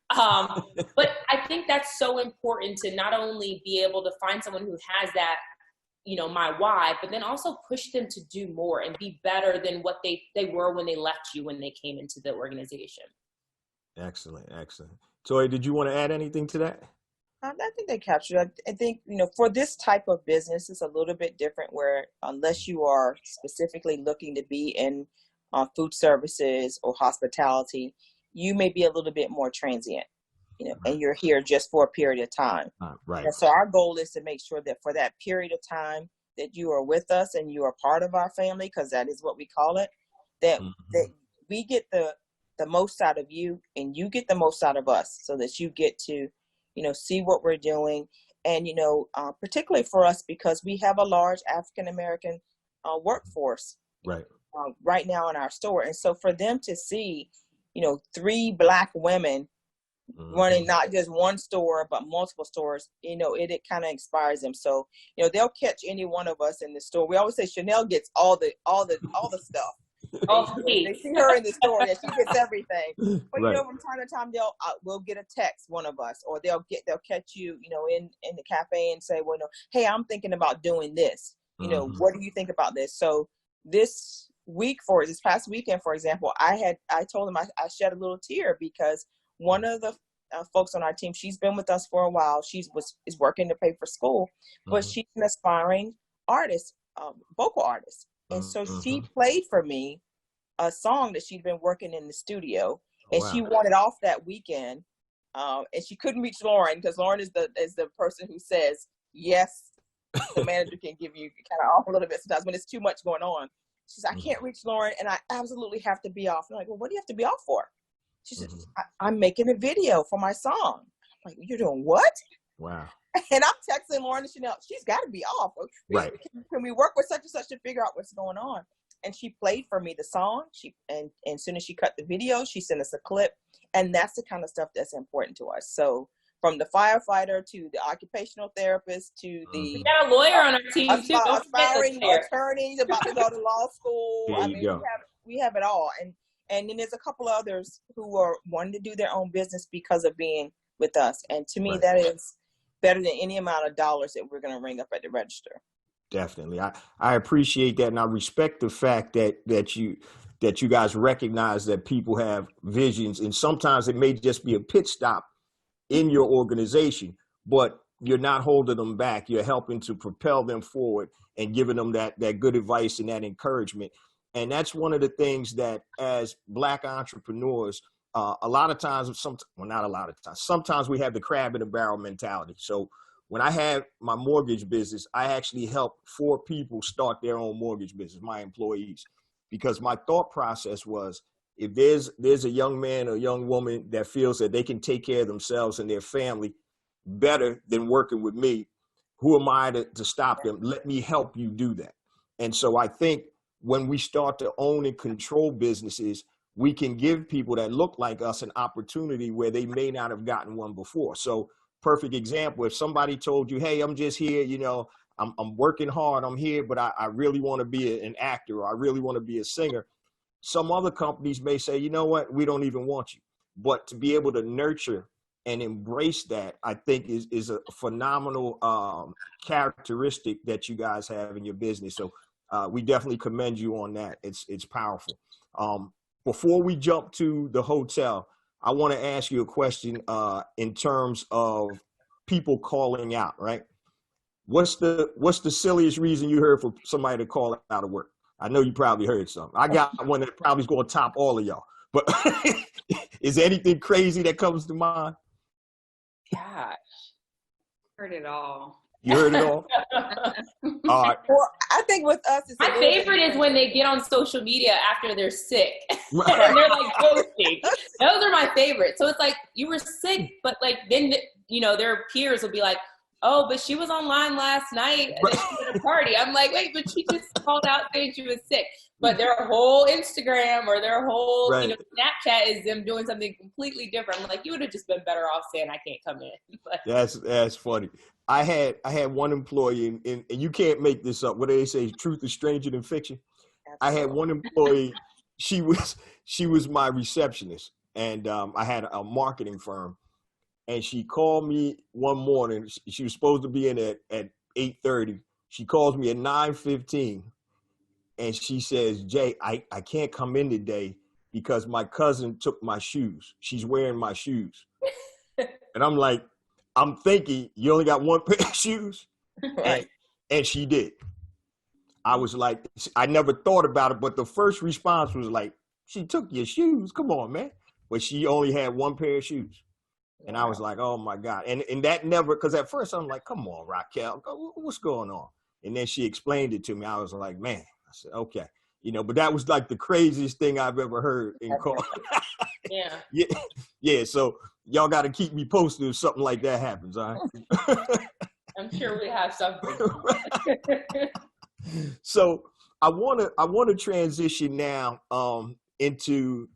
but I think that's so important to not only be able to find someone who has that, my why, but then also push them to do more and be better than what they were when they left you, when they came into the organization. Excellent. Toya, did you want to add anything to that? I think they captured it. I think, for this type of business, it's a little bit different where unless you are specifically looking to be in food services or hospitality, you may be a little bit more transient, and you're here just for a period of time. Right. And so our goal is to make sure that for that period of time that you are with us and you are part of our family, because that is what we call it, that we get the most out of you and you get the most out of us, so that you get to see what we're doing. And, particularly for us, because we have a large African-American workforce right now in our store. And so for them to see, 3 Black women running not just one store, but multiple stores, it kind of inspires them. So, they'll catch any one of us in the store. We always say Chanel gets all the stuff. They see her in the store, that she gets everything. But from time to time, we'll get a text, one of us, or they'll catch you, in the cafe and say, well, hey, I'm thinking about doing this. What do you think about this? So this past weekend, for example, I told them I shed a little tear because one of the folks on our team, she's been with us for a while. Is working to pay for school, but she's an aspiring artist, vocal artist. And so she played for me a song that she'd been working in the studio, and she wanted off that weekend. And she couldn't reach Lauren, because Lauren is the person who says, yes, the manager can give you kind of off a little bit sometimes when it's too much going on. She said, I can't reach Lauren, and I absolutely have to be off. And I'm like, well, what do you have to be off for? She said, I'm making a video for my song. I'm like, you're doing what? Wow. And I'm texting Lauren and Chanel, she's got to be off. Right. Can we work with such and such to figure out what's going on? And she played for me the song. And as soon as she cut the video, she sent us a clip. And that's the kind of stuff that's important to us. So from the firefighter to the occupational therapist to the... We got a lawyer on our team too. Aspiring attorneys about to go to law school. We have it all. And then there's a couple others who are wanting to do their own business because of being with us. And to me, that is better than any amount of dollars that we're going to ring up at the register. Definitely. I appreciate that. And I respect the fact that you guys recognize that people have visions, and sometimes it may just be a pit stop in your organization, but you're not holding them back. You're helping to propel them forward and giving them that good advice and that encouragement. And that's one of the things that as Black entrepreneurs, a lot of times, not a lot of times, sometimes we have the crab in the barrel mentality. So when I had my mortgage business, I actually helped 4 people start their own mortgage business, my employees, because my thought process was, if there's a young man or young woman that feels that they can take care of themselves and their family better than working with me, who am I to stop them? Let me help you do that. And so I think when we start to own and control businesses, we can give people that look like us an opportunity where they may not have gotten one before. So perfect example, if somebody told you, hey, I'm just here, I'm working hard, I'm here, but I really want to be an actor, or I really want to be a singer. Some other companies may say, you know what, we don't even want you. But to be able to nurture and embrace that, I think is a phenomenal characteristic that you guys have in your business. So we definitely commend you on that. It's powerful. Before we jump to the hotel, I want to ask you a question in terms of people calling out, right? What's the silliest reason you heard for somebody to call out of work? I know you probably heard something. I got one that probably is going to top all of y'all. But is there anything crazy that comes to mind? Gosh, heard it all. You heard it all? All right. Well, I think with us, my favorite is when they get on social media after they're sick and they're like ghosting. Those are my favorites. So it's like, you were sick, but like then their peers will be like, oh, but she was online last night and then she was at a party. I'm like, wait, but she just called out saying she was sick. But their whole Instagram or their whole Snapchat is them doing something completely different. I'm like, you would have just been better off saying I can't come in. That's funny. I had one employee, and you can't make this up. What do they say? Truth is stranger than fiction. Absolutely. I had one employee. She was my receptionist, and I had a marketing firm. And she called me one morning. She was supposed to be in at 8:30. She calls me at 9:15 and she says, Jay, I can't come in today because my cousin took my shoes. She's wearing my shoes. And I'm like, I'm thinking you only got one pair of shoes. Right. And she did. I was like, I never thought about it, but the first response was like, she took your shoes. Come on, man. But she only had one pair of shoes. And I was like, oh my God. And that never, because at first I'm like, come on, Raquel, what's going on? And then she explained it to me. I was like, man, I said, okay. You know, but that was like the craziest thing I've ever heard in call. Yeah. Yeah. So y'all got to keep me posted if something like that happens. All right. I'm sure we have something. So I want to transition now into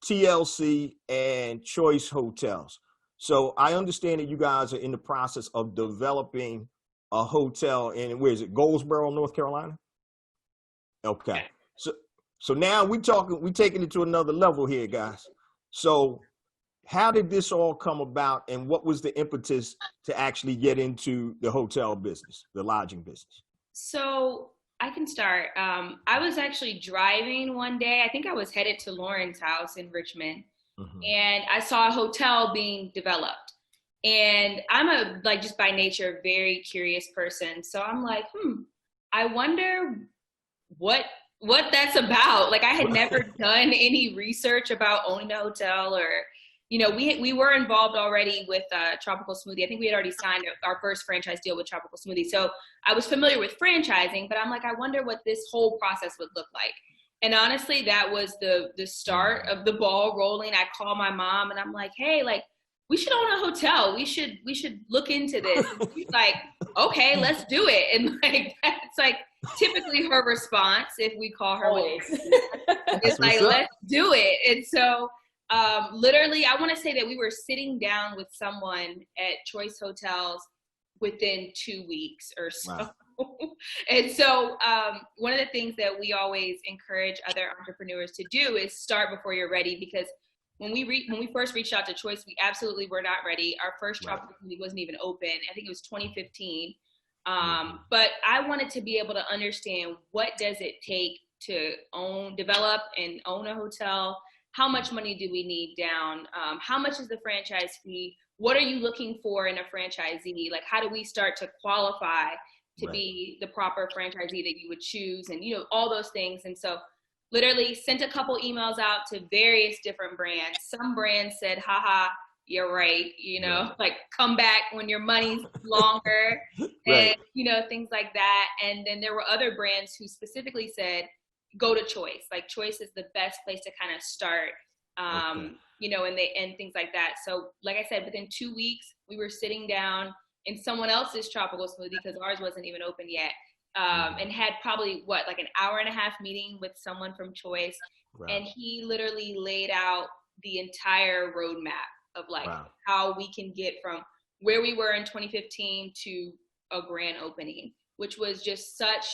TLC and Choice Hotels. So I understand that you guys are in the process of developing a hotel in, where is it, Goldsboro, North Carolina? Okay. So now we're taking it to another level here, guys. So how did this all come about, and what was the impetus to actually get into the hotel business, the lodging business? So I can start. I was actually driving one day. I think I was headed to Lauren's house in Richmond, and I saw a hotel being developed. And I'm just by nature, very curious person. So I'm like, I wonder what that's about. Like, I had never done any research about owning a hotel, or, you know, we were involved already with Tropical Smoothie. I think we had already signed our first franchise deal with Tropical Smoothie. So I was familiar with franchising, but I'm like, I wonder what this whole process would look like. And honestly, that was the start of the ball rolling. I called my mom and I'm like, hey, like, we should own a hotel. We should look into this. And she's like, okay, let's do it. And like, that's like typically her response if we call her. It's like, let's do it. And so literally, I want to say that we were sitting down with someone at Choice Hotels within 2 weeks or so. Wow. And so one of the things that we always encourage other entrepreneurs to do is start before you're ready, because when we first reached out to Choice, we absolutely were not ready. Our first Tropical Smoothie wasn't even open. I think it was 2015. But I wanted to be able to understand, what does it take to develop and own a hotel? How much money do we need down? How much is the franchise fee? What are you looking for in a franchisee? Like, how do we start to qualify to be the proper franchisee that you would choose? And, you know, all those things. And so literally sent a couple emails out to various different brands. Some brands said, haha, you're right. You know, like, come back when your money's longer and, you know, things like that. And then there were other brands who specifically said, go to Choice. Like, Choice is the best place to kind of start, you know, and things like that. So like I said, within 2 weeks, we were sitting down in someone else's Tropical Smoothie, because ours wasn't even open yet. And had probably like an hour and a half meeting with someone from Choice. And he literally laid out the entire roadmap of like how we can get from where we were in 2015 to a grand opening, which was just such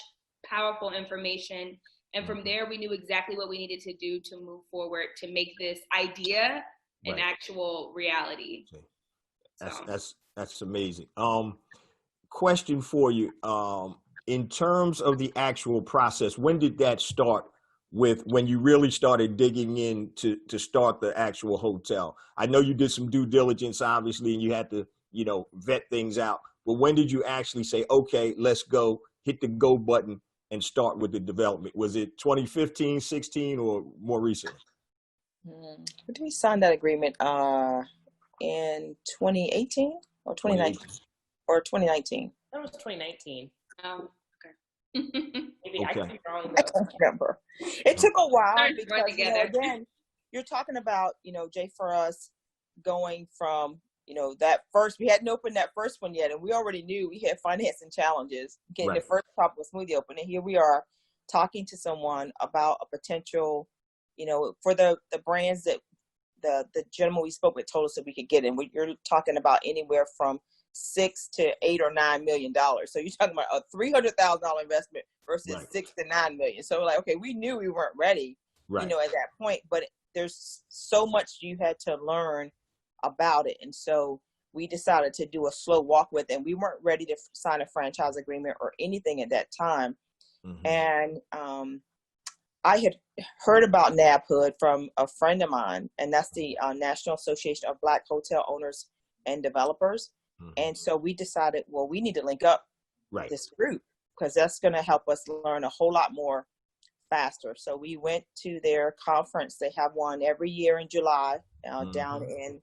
powerful information. And from there, we knew exactly what we needed to do to move forward, to make this idea an actual reality. That's amazing. Question for you. In terms of the actual process, when did that start, with when you really started digging in to start the actual hotel? I know you did some due diligence, obviously, and you had to, you know, vet things out. But when did you actually say, okay, let's go, hit the go button and start with the development? Was it 2015, 16, or more recently? When did we sign that agreement? In 2018 or 2019? Or 2019? That was 2019. Okay. Maybe I could be wrong. I don't remember. It took a while because, you know, again, you're talking about, you know, Jay, for us going from, you know, we hadn't opened that first one yet, and we already knew we had financing challenges getting the first Tropical Smoothie open, and here we are talking to someone about a potential, you know, for the brands that the gentleman we spoke with told us that we could get in. You're talking about anywhere from $6 to $8 or $9 million. So you're talking about a $300,000 investment versus $6 to $9 million. So like, okay, we knew we weren't ready, you know, at that point, but there's so much you had to learn about it. And so we decided to do a slow walk with, and we weren't ready to sign a franchise agreement or anything at that time. Mm-hmm. And I had heard about NABHOOD from a friend of mine, and that's the National Association of Black Hotel Owners and Developers. Mm-hmm. And so we decided, well, we need to link up with this group, because that's going to help us learn a whole lot more faster. So we went to their conference. They have one every year in July down in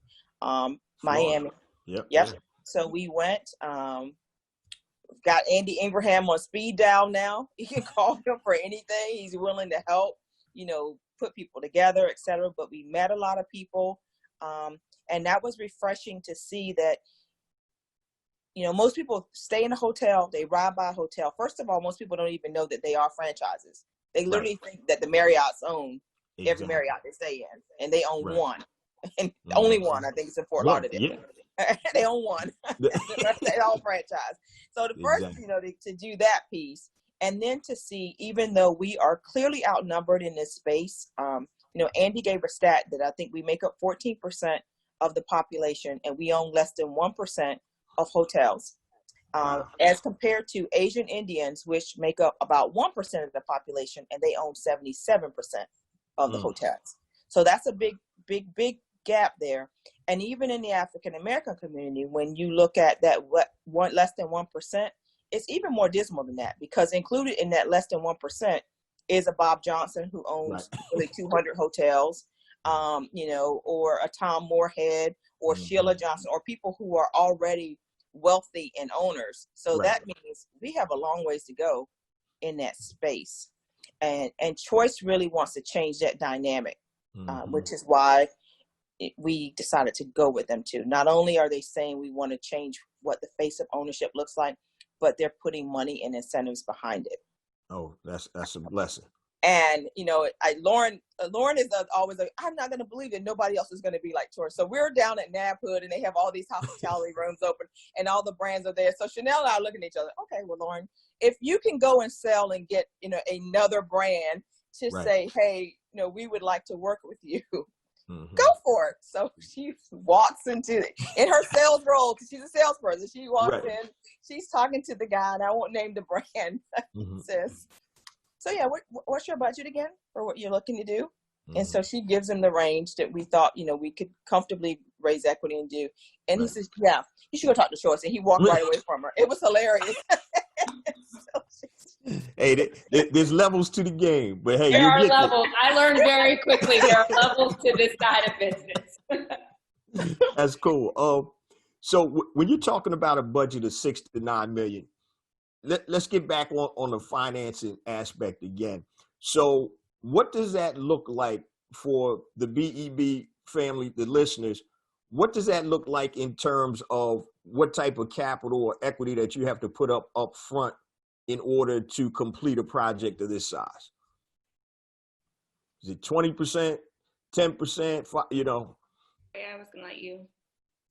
Miami. Yep. So we went, got Andy Ingraham on speed dial now. You can call him for anything. He's willing to help, put people together, etc. But we met a lot of people. And that was refreshing to see that, most people stay in a hotel, they ride by a hotel. First of all, most people don't even know that they are franchises. They literally think that the Marriotts own every Marriott they stay in, and they own one. And only one, I think it's in Fort Lauderdale. Yeah. They own one. They all franchise. So the first, to do that piece, and then to see, even though we are clearly outnumbered in this space, Andy gave a stat that I think we make up 14% of the population, and we own less than 1% of hotels, as compared to Asian Indians, which make up about 1% of the population, and they own 77% of the hotels. So that's a big gap there. And even in the African American community, when you look at that, less than 1%, it's even more dismal than that, because included in that less than 1% is a Bob Johnson who owns nearly 200 hotels, or a Tom Moorhead or Sheila Johnson, or people who are already wealthy and owners. So that means we have a long ways to go in that space. And Choice really wants to change that dynamic, which is why we decided to go with them too. Not only are they saying we want to change what the face of ownership looks like, but they're putting money and incentives behind it. Oh, that's a blessing. And, Lauren is always like, I'm not going to believe that nobody else is going to be like Choice. So we're down at NABHOOD, and they have all these hospitality rooms open, and all the brands are there. So Chanel and I are looking at each other. Okay, well, Lauren, if you can go and sell and get, another brand to say, hey, we would like to work with you, go for it. So she walks in her sales role, because she's a salesperson. She walks in, she's talking to the guy, and I won't name the brand, sis. So yeah, what's your budget again for what you're looking to do? And so she gives him the range that we thought, we could comfortably raise equity and do. And he says, yeah, you should go talk to Choice. And he walked right away from her. It was hilarious. Hey, there's levels to the game, but hey, there are levels. I learned very quickly there are levels to this side of business. That's cool. So when you're talking about a budget of $6 to $9 million, let's get back on the financing aspect again. So what does that look like for the BEB family, the listeners? What does that look like in terms of what type of capital or equity that you have to put up front in order to complete a project of this size? Is it 20%, 10%, Yeah, I was going to let you.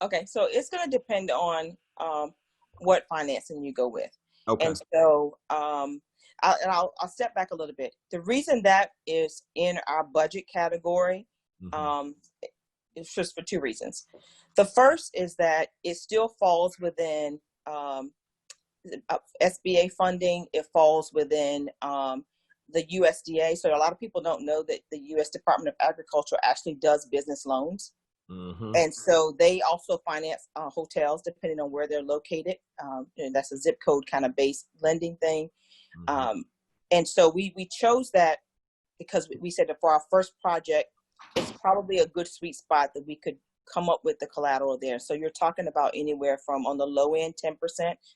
Okay, so it's going to depend on what financing you go with. Okay. And so I'll step back a little bit. The reason that is in our budget category is just for two reasons. The first is that it still falls within SBA funding. It falls within the USDA. So a lot of people don't know that the U.S. Department of Agriculture actually does business loans. And so they also finance hotels depending on where they're located. And that's a zip code kind of based lending thing. And so we chose that because we said that for our first project, it's probably a good sweet spot that we could come up with the collateral there. So you're talking about anywhere from on the low end 10%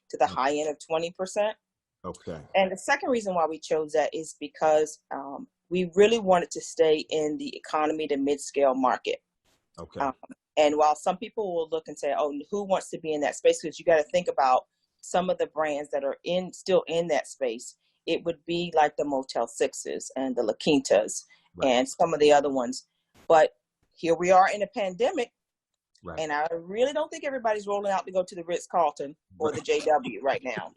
to the high end of 20%. Okay. And the second reason why we chose that is because we really wanted to stay in the economy to mid-scale market. Okay. And while some people will look and say, oh, who wants to be in that space? Because you got to think about some of the brands that are still in that space. It would be like the Motel 6s and the La Quintas and some of the other ones. But here we are in a pandemic. And I really don't think everybody's rolling out to go to the Ritz-Carlton or the JW right now.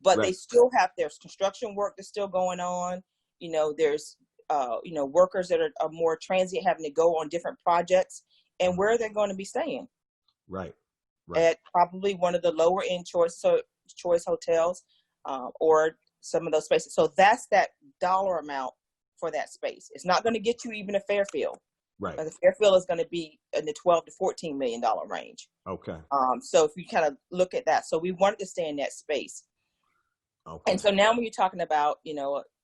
But they still have, there's construction work that's still going on. There's, workers that are more transient having to go on different projects. And where are they going to be staying? Right. at probably one of the lower end choice hotels, or some of those spaces. So that's that dollar amount for that space. It's not going to get you even a Fairfield. Right. The Fairfield is going to be in the $12 to $14 million range. Okay. So if you kind of look at that, so we wanted to stay in that space. Okay. And so now when you're talking about,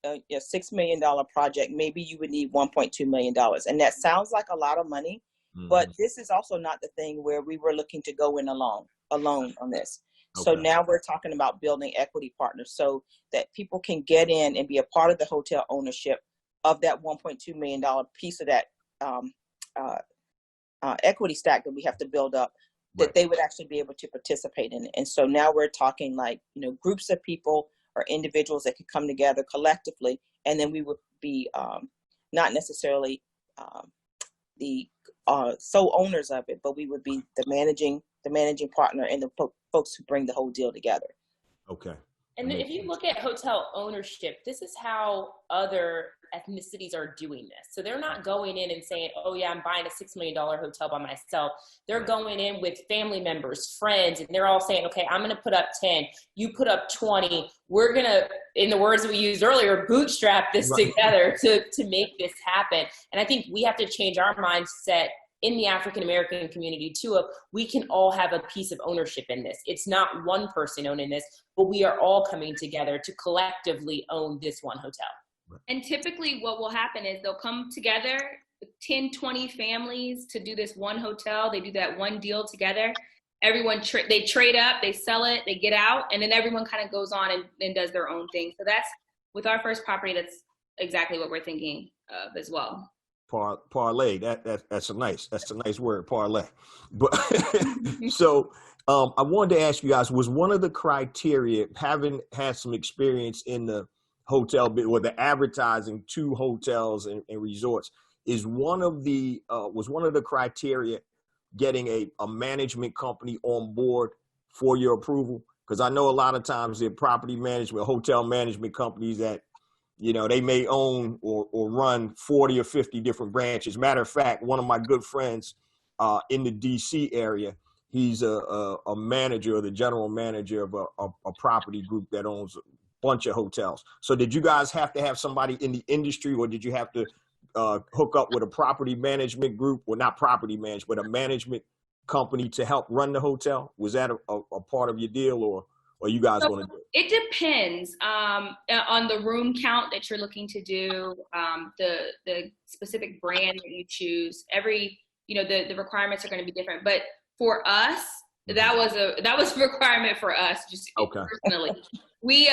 a $6 million project, maybe you would need $1.2 million. And that sounds like a lot of money, but this is also not the thing where we were looking to go in alone on this. Okay. So now we're talking about building equity partners so that people can get in and be a part of the hotel ownership of that $1.2 million piece of that equity stack that we have to build up, that they would actually be able to participate in it. And so now we're talking like, groups of people or individuals that could come together collectively, and then we would be not necessarily the sole owners of it, but we would be the managing partner and the folks who bring the whole deal together. Okay. And if you look at hotel ownership, this is how other ethnicities are doing this. So they're not going in and saying, oh yeah, I'm buying a $6 million hotel by myself. They're going in with family members, friends, and they're all saying, okay, I'm going to put up 10, you put up 20. We're going to, in the words we used earlier, bootstrap this together to make this happen. And I think we have to change our mindset in the African-American community too, we can all have a piece of ownership in this. It's not one person owning this, but we are all coming together to collectively own this one hotel. And typically what will happen is they'll come together, 10, 20 families to do this one hotel. They do that one deal together. Everyone, they trade up, they sell it, they get out, and then everyone kind of goes on and does their own thing. So that's, with our first property, that's exactly what we're thinking of as well. Parlay. That's a nice word, parlay. But so I wanted to ask you guys, was one of the criteria, having had some experience in the hotel bit or the advertising to hotels and resorts, was one of the criteria getting a management company on board for your approval? Because I know a lot of times the property management, hotel management companies that they may own or run 40 or 50 different branches. Matter of fact, one of my good friends in the DC area, he's a manager, or the general manager of a property group that owns a bunch of hotels. So did you guys have to have somebody in the industry, or did you have to hook up with a property management group, or not property management, but a management company to help run the hotel? Was that a part of your deal, or you guys going to do it? It depends on the room count that you're looking to do, the specific brand that you choose. The requirements are going to be different. But for us, that was a requirement for us, just personally. We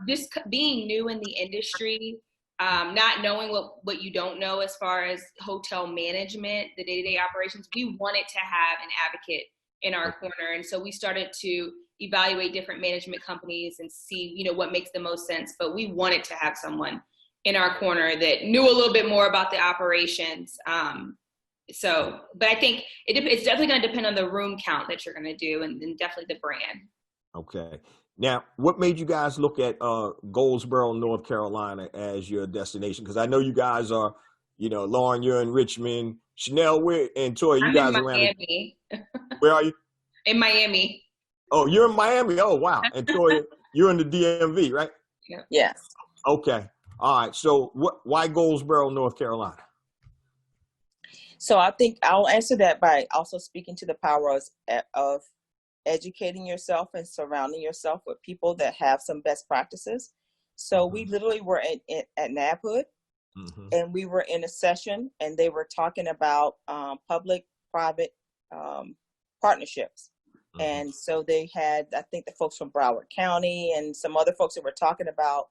just being new in the industry, not knowing what you don't know as far as hotel management, the day-to-day operations, we wanted to have an advocate in our corner, and so we started to evaluate different management companies and see, what makes the most sense. But we wanted to have someone in our corner that knew a little bit more about the operations. But I think it's definitely going to depend on the room count that you're going to do, and definitely the brand. Okay. Now, what made you guys look at Goldsboro, North Carolina as your destination? Because I know you guys are, Lauren, you're in Richmond. Chanel, and Toya, you guys are around. Miami. Where are you? In Miami. Oh, you're in Miami? Oh, wow. And Toya, you're in the DMV, right? Yeah. Yes. Okay. All right. So why Goldsboro, North Carolina? So I think I'll answer that by also speaking to the power of educating yourself and surrounding yourself with people that have some best practices. So we literally were at NABHOOD, and we were in a session, and they were talking about public-private partnerships. And so they had, I think, the folks from Broward County and some other folks that were talking about,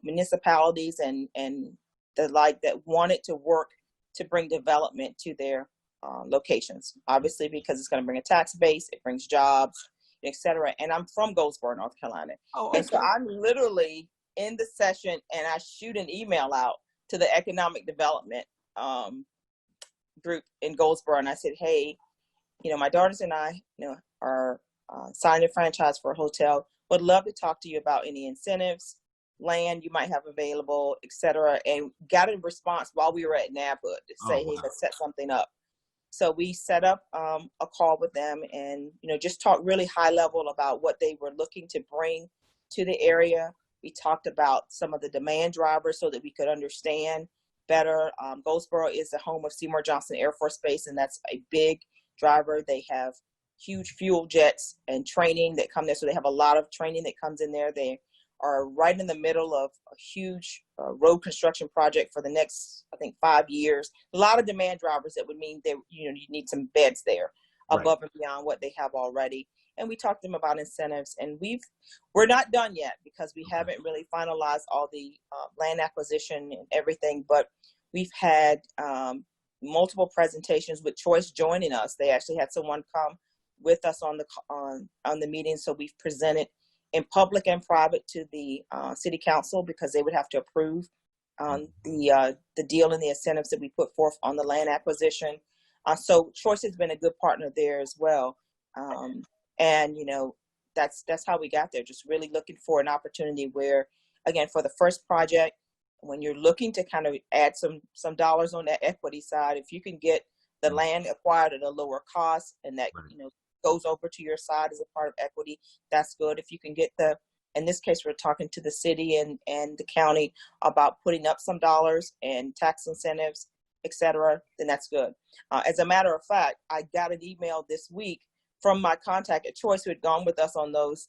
municipalities and the like that wanted to work to bring development to their locations, obviously, because it's going to bring a tax base, it brings jobs, et cetera. And I'm from Goldsboro, North Carolina. Oh, okay. And so I'm literally in the session, and I shoot an email out to the economic development group in Goldsboro. And I said, hey, my daughters and I, are signing a franchise for a hotel. Would love to talk to you about any incentives, land you might have available, et cetera. And got a response while we were at NABHOOD to say, hey, let's set something up. So we set up a call with them and, just talk really high level about what they were looking to bring to the area. We talked about some of the demand drivers so that we could understand better. Goldsboro is the home of Seymour Johnson Air Force Base, and that's a big driver. They have huge fuel jets and training that come there. So they have a lot of training that comes in there. They are right in the middle of a huge road construction project for the next, I think, 5 years. A lot of demand drivers that would mean that, you need some beds there above and beyond what they have already. And we talked to them about incentives, and we're not done yet because we haven't really finalized all the land acquisition and everything, but we've had multiple presentations with Choice joining us. They actually had someone come with us on the meeting. So we've presented in public and private to the city council because they would have to approve the deal and the incentives that we put forth on the land acquisition. So Choice has been a good partner there as well. And, that's how we got there, just really looking for an opportunity where, again, for the first project, when you're looking to kind of add some dollars on that equity side, if you can get the land acquired at a lower cost and that, goes over to your side as a part of equity, that's good. If you can get in this case, we're talking to the city and the county about putting up some dollars and tax incentives, et cetera, then that's good. As a matter of fact, I got an email this week from my contact at Choice who had gone with us on those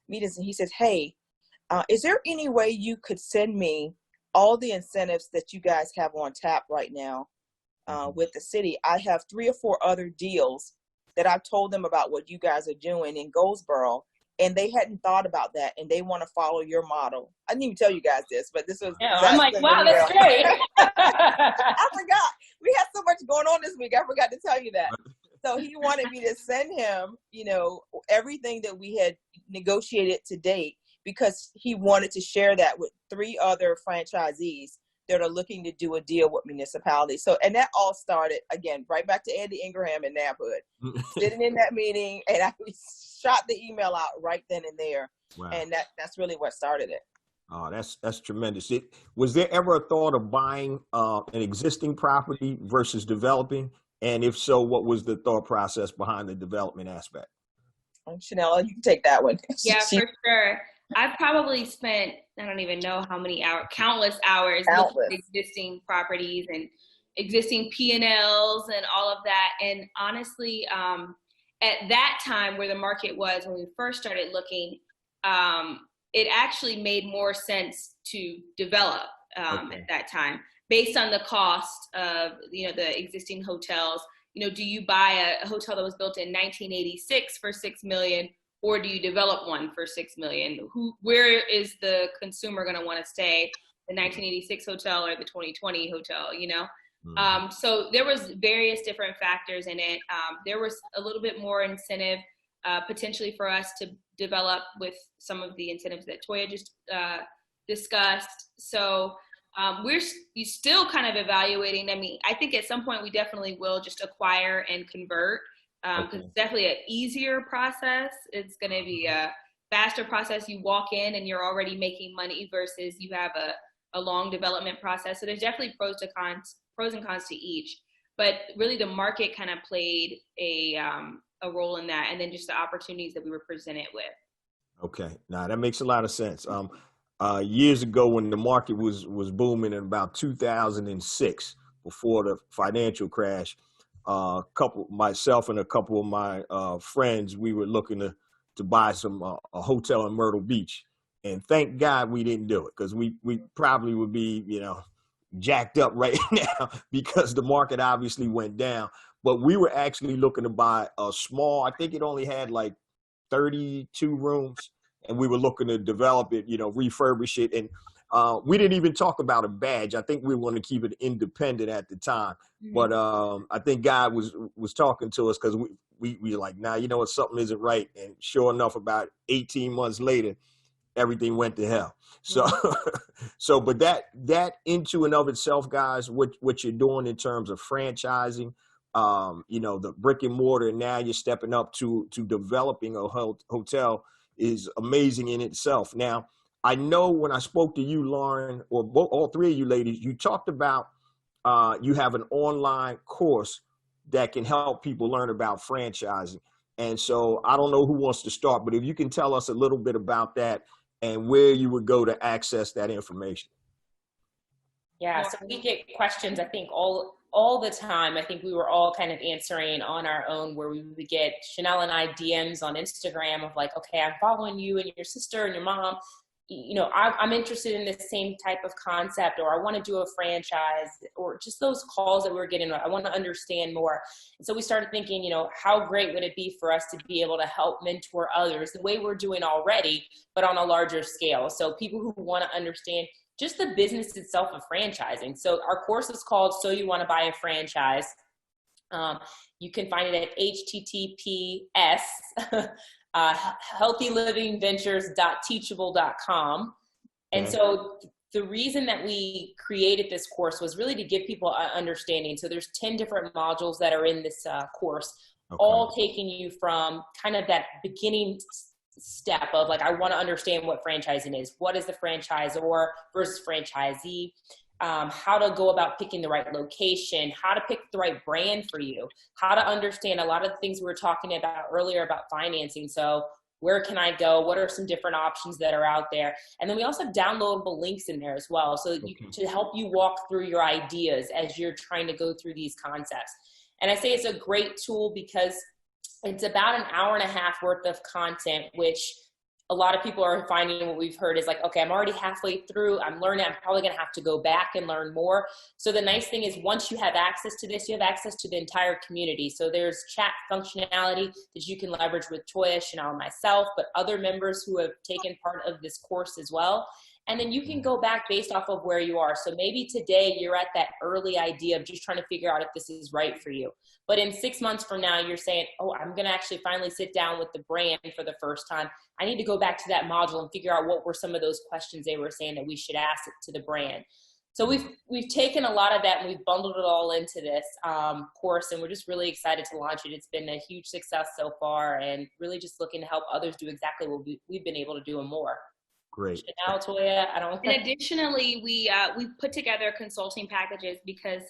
meetings. And he says, hey, is there any way you could send me all the incentives that you guys have on tap right now with the city? I have 3 or 4 other deals that I've told them about what you guys are doing in Goldsboro, and they hadn't thought about that, and they want to follow your model. I didn't even tell you guys this, but this was I'm like, wow, that's great. I forgot. We had so much going on this week. I forgot to tell you that. So he wanted me to send him, everything that we had negotiated to date, because he wanted to share that with 3 other franchisees that are looking to do a deal with municipalities. So, and that all started, again, right back to Andy Ingraham in Nabhood, sitting in that meeting, and I shot the email out right then and there. Wow. And that's really what started it. Oh, that's tremendous. Was there ever a thought of buying an existing property versus developing? And if so, what was the thought process behind the development aspect? Chanel, you can take that one. Yeah, for sure. I've probably spent, I don't even know how many hours, countless hours looking at existing properties and existing P&Ls and all of that. And honestly, at that time where the market was, when we first started looking, it actually made more sense to develop at that time based on the cost of, the existing hotels. Do you buy a hotel that was built in 1986 for $6 million? Or do you develop one for $6 million? Where is the consumer going to want to stay? The 1986 hotel or the 2020 hotel? So there was various different factors in it. There was a little bit more incentive potentially for us to develop with some of the incentives that Toya just discussed. So we're still kind of evaluating. I mean, I think at some point we definitely will just acquire and convert. It's definitely an easier process. It's going to be a faster process. You walk in and you're already making money versus you have a long development process. So there's definitely pros and cons to each. But really the market kind of played a role in that, and then just the opportunities that we were presented with. Okay, now that makes a lot of sense. Years ago when the market was booming in about 2006, before the financial crash, myself and a couple of my friends, we were looking to buy a hotel in Myrtle Beach, and thank God we didn't do it, because we probably would be jacked up right now because the market obviously went down. But we were actually looking to buy a small, I think it only had like 32 rooms, and we were looking to develop it, refurbish it. And we didn't even talk about a badge. I think we wanted to keep it independent at the time. Mm-hmm. But I think God was talking to us, because we were like, nah, something isn't right. And sure enough, about 18 months later, everything went to hell. So, but that into and of itself, guys, what you're doing in terms of franchising, the brick and mortar, and now you're stepping up to developing a hotel is amazing in itself. Now, I know when I spoke to you, Lauren, or all 3 of you ladies, you talked about you have an online course that can help people learn about franchising. And so I don't know who wants to start, but if you can tell us a little bit about that and where you would go to access that information. Yeah, so we get questions, I think, all the time. I think we were all kind of answering on our own, where we would get Chanel and I DMs on Instagram of like, okay, I'm following you and your sister and your mom. You know, I'm interested in the same type of concept, or I want to do a franchise, or just those calls that we're getting. I want to understand more. And so we started thinking, you know, how great would it be for us to be able to help mentor others the way we're doing already, but on a larger scale. So people who want to understand just the business itself of franchising. So our course is called So You Want to Buy a Franchise. You can find it at https healthylivingventures.teachable.com. And so the reason that we created this course was really to give people an understanding. So there's 10 different modules that are in this course, all taking you from kind of that beginning step of like, I want to understand what franchising is. What is the franchisor versus franchisee? How to go about picking the right location, how to pick the right brand for you, how to understand a lot of the things we were talking about earlier about financing. So where can I go? What are some different options that are out there? And then we also have downloadable links in there as well, so that to help you walk through your ideas as you're trying to go through these concepts. And I say it's a great tool because it's about an hour and a half worth of content, which a lot of people are finding, what we've heard is like, okay, I'm already halfway through, I'm learning, I'm probably gonna have to go back and learn more. So the nice thing is once you have access to this, you have access to the entire community. So there's chat functionality that you can leverage with Toya, Chanel, and myself, but other members who have taken part of this course as well. And then you can go back based off of where you are. So maybe today you're at that early idea of just trying to figure out if this is right for you. But in 6 months from now, you're saying, oh, I'm going to actually finally sit down with the brand for the first time. I need to go back to that module and figure out what were some of those questions they were saying that we should ask to the brand. So we've taken a lot of that and we've bundled it all into this course, and we're just really excited to launch it. It's been a huge success so far, and really just looking to help others do exactly what we've been able to do and more. Great. Chanel, Toya, And additionally, we put together consulting packages because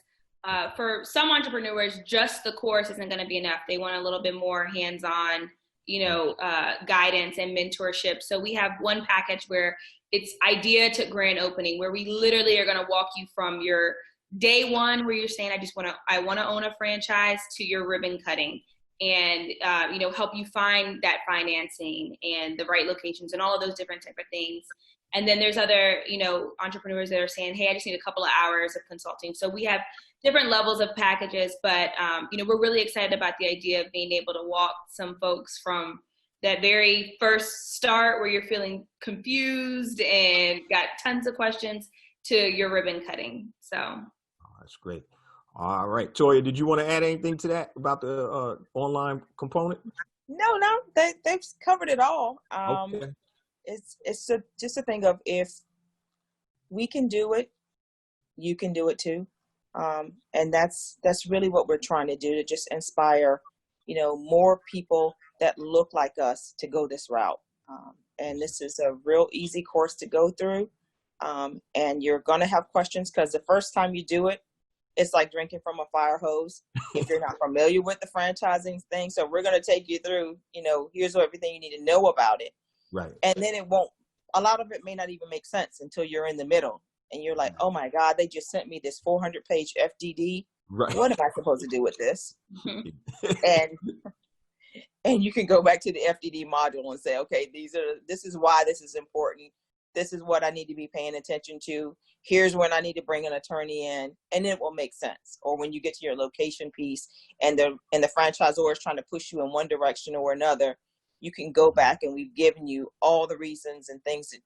for some entrepreneurs, just the course isn't going to be enough. They want a little bit more hands-on, guidance and mentorship. So we have one package where it's idea to grand opening, where we literally are going to walk you from your day one, where you're saying, I want to own a franchise, to your ribbon cutting. And, help you find that financing and the right locations and all of those different type of things. And then there's other, entrepreneurs that are saying, hey, I just need a couple of hours of consulting. So we have different levels of packages, but, we're really excited about the idea of being able to walk some folks from that very first start where you're feeling confused and got tons of questions to your ribbon cutting. So. Oh, that's great. All right, Toya, did you want to add anything to that about the online component? No, they've covered it all. Okay. It's just a thing of, if we can do it, you can do it too. And that's really what we're trying to do, to just inspire, more people that look like us to go this route. And this is a real easy course to go through. And you're going to have questions, because the first time you do it, it's like drinking from a fire hose if you're not familiar with the franchising thing. So we're going to take you through, here's everything you need to know about it. Right. And then a lot of it may not even make sense until you're in the middle and you're like, oh my God, they just sent me this 400-page FDD. Right. What am I supposed to do with this? And you can go back to the FDD module and say, okay, this is why this is important. This is what I need to be paying attention to. Here's when I need to bring an attorney in, and it will make sense. Or when you get to your location piece and the franchisor is trying to push you in one direction or another, you can go back and we've given you all the reasons and things that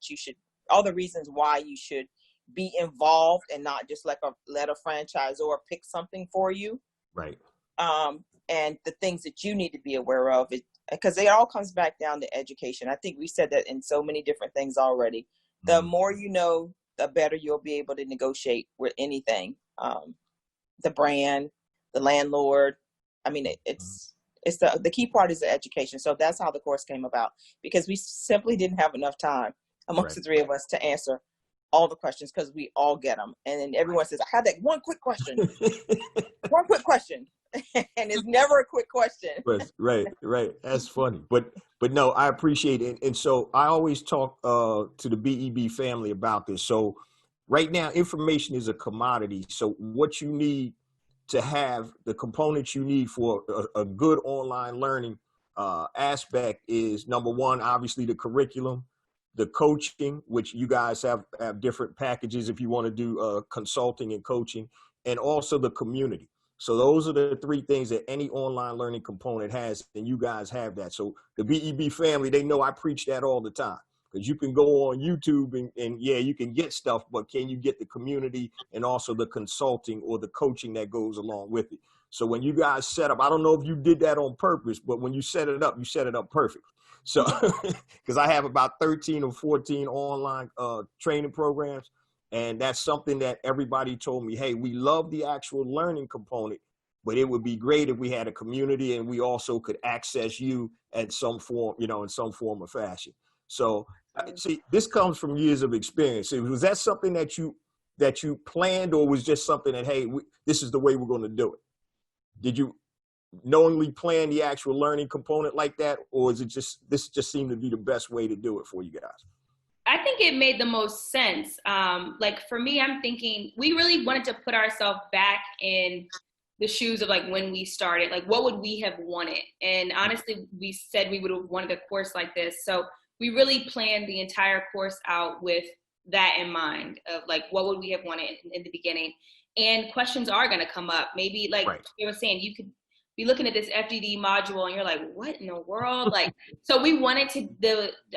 all the reasons why you should be involved and not just let a franchisor pick something for you. Right. And the things that you need to be aware of, because it all comes back down to education. I think we said that in so many different things already. The more you know, the better you'll be able to negotiate with anything. The brand, the landlord. I mean, it's the key part is the education. So that's how the course came about, because we simply didn't have enough time amongst the three of us to answer all the questions, because we all get them. And then everyone says, I had that one quick question. One quick question. and it's never a quick question. Right. That's funny. But no, I appreciate it. And so I always talk to the BEB family about this. So right now, information is a commodity. So what you need to have, the components you need for a good online learning aspect is, number one, obviously the curriculum, the coaching, which you guys have different packages if you want to do consulting and coaching, and also the community. So those are the three things that any online learning component has, and you guys have that. So the BEB family, they know I preach that all the time, because you can go on YouTube and yeah, you can get stuff, but can you get the community and also the consulting or the coaching that goes along with it? So when you guys set up, I don't know if you did that on purpose, but when you set it up perfectly. So, because I have about 13 or 14 online training programs. And that's something that everybody told me, hey, we love the actual learning component, but it would be great if we had a community and we also could access you at some form, in some form or fashion. So see, this comes from years of experience. So was that something that you planned, or was just something that, hey, this is the way we're going to do it? Did you knowingly plan the actual learning component like that? Or is it this just seemed to be the best way to do it for you guys? I think it made the most sense. Like for me, I'm thinking we really wanted to put ourselves back in the shoes of like when we started, like what would we have wanted? And honestly, we said we would have wanted a course like this. So we really planned the entire course out with that in mind of like, what would we have wanted in the beginning? And questions are going to come up. Maybe like you were saying, you could be looking at this FDD module and you're like, what in the world? Like, so we wanted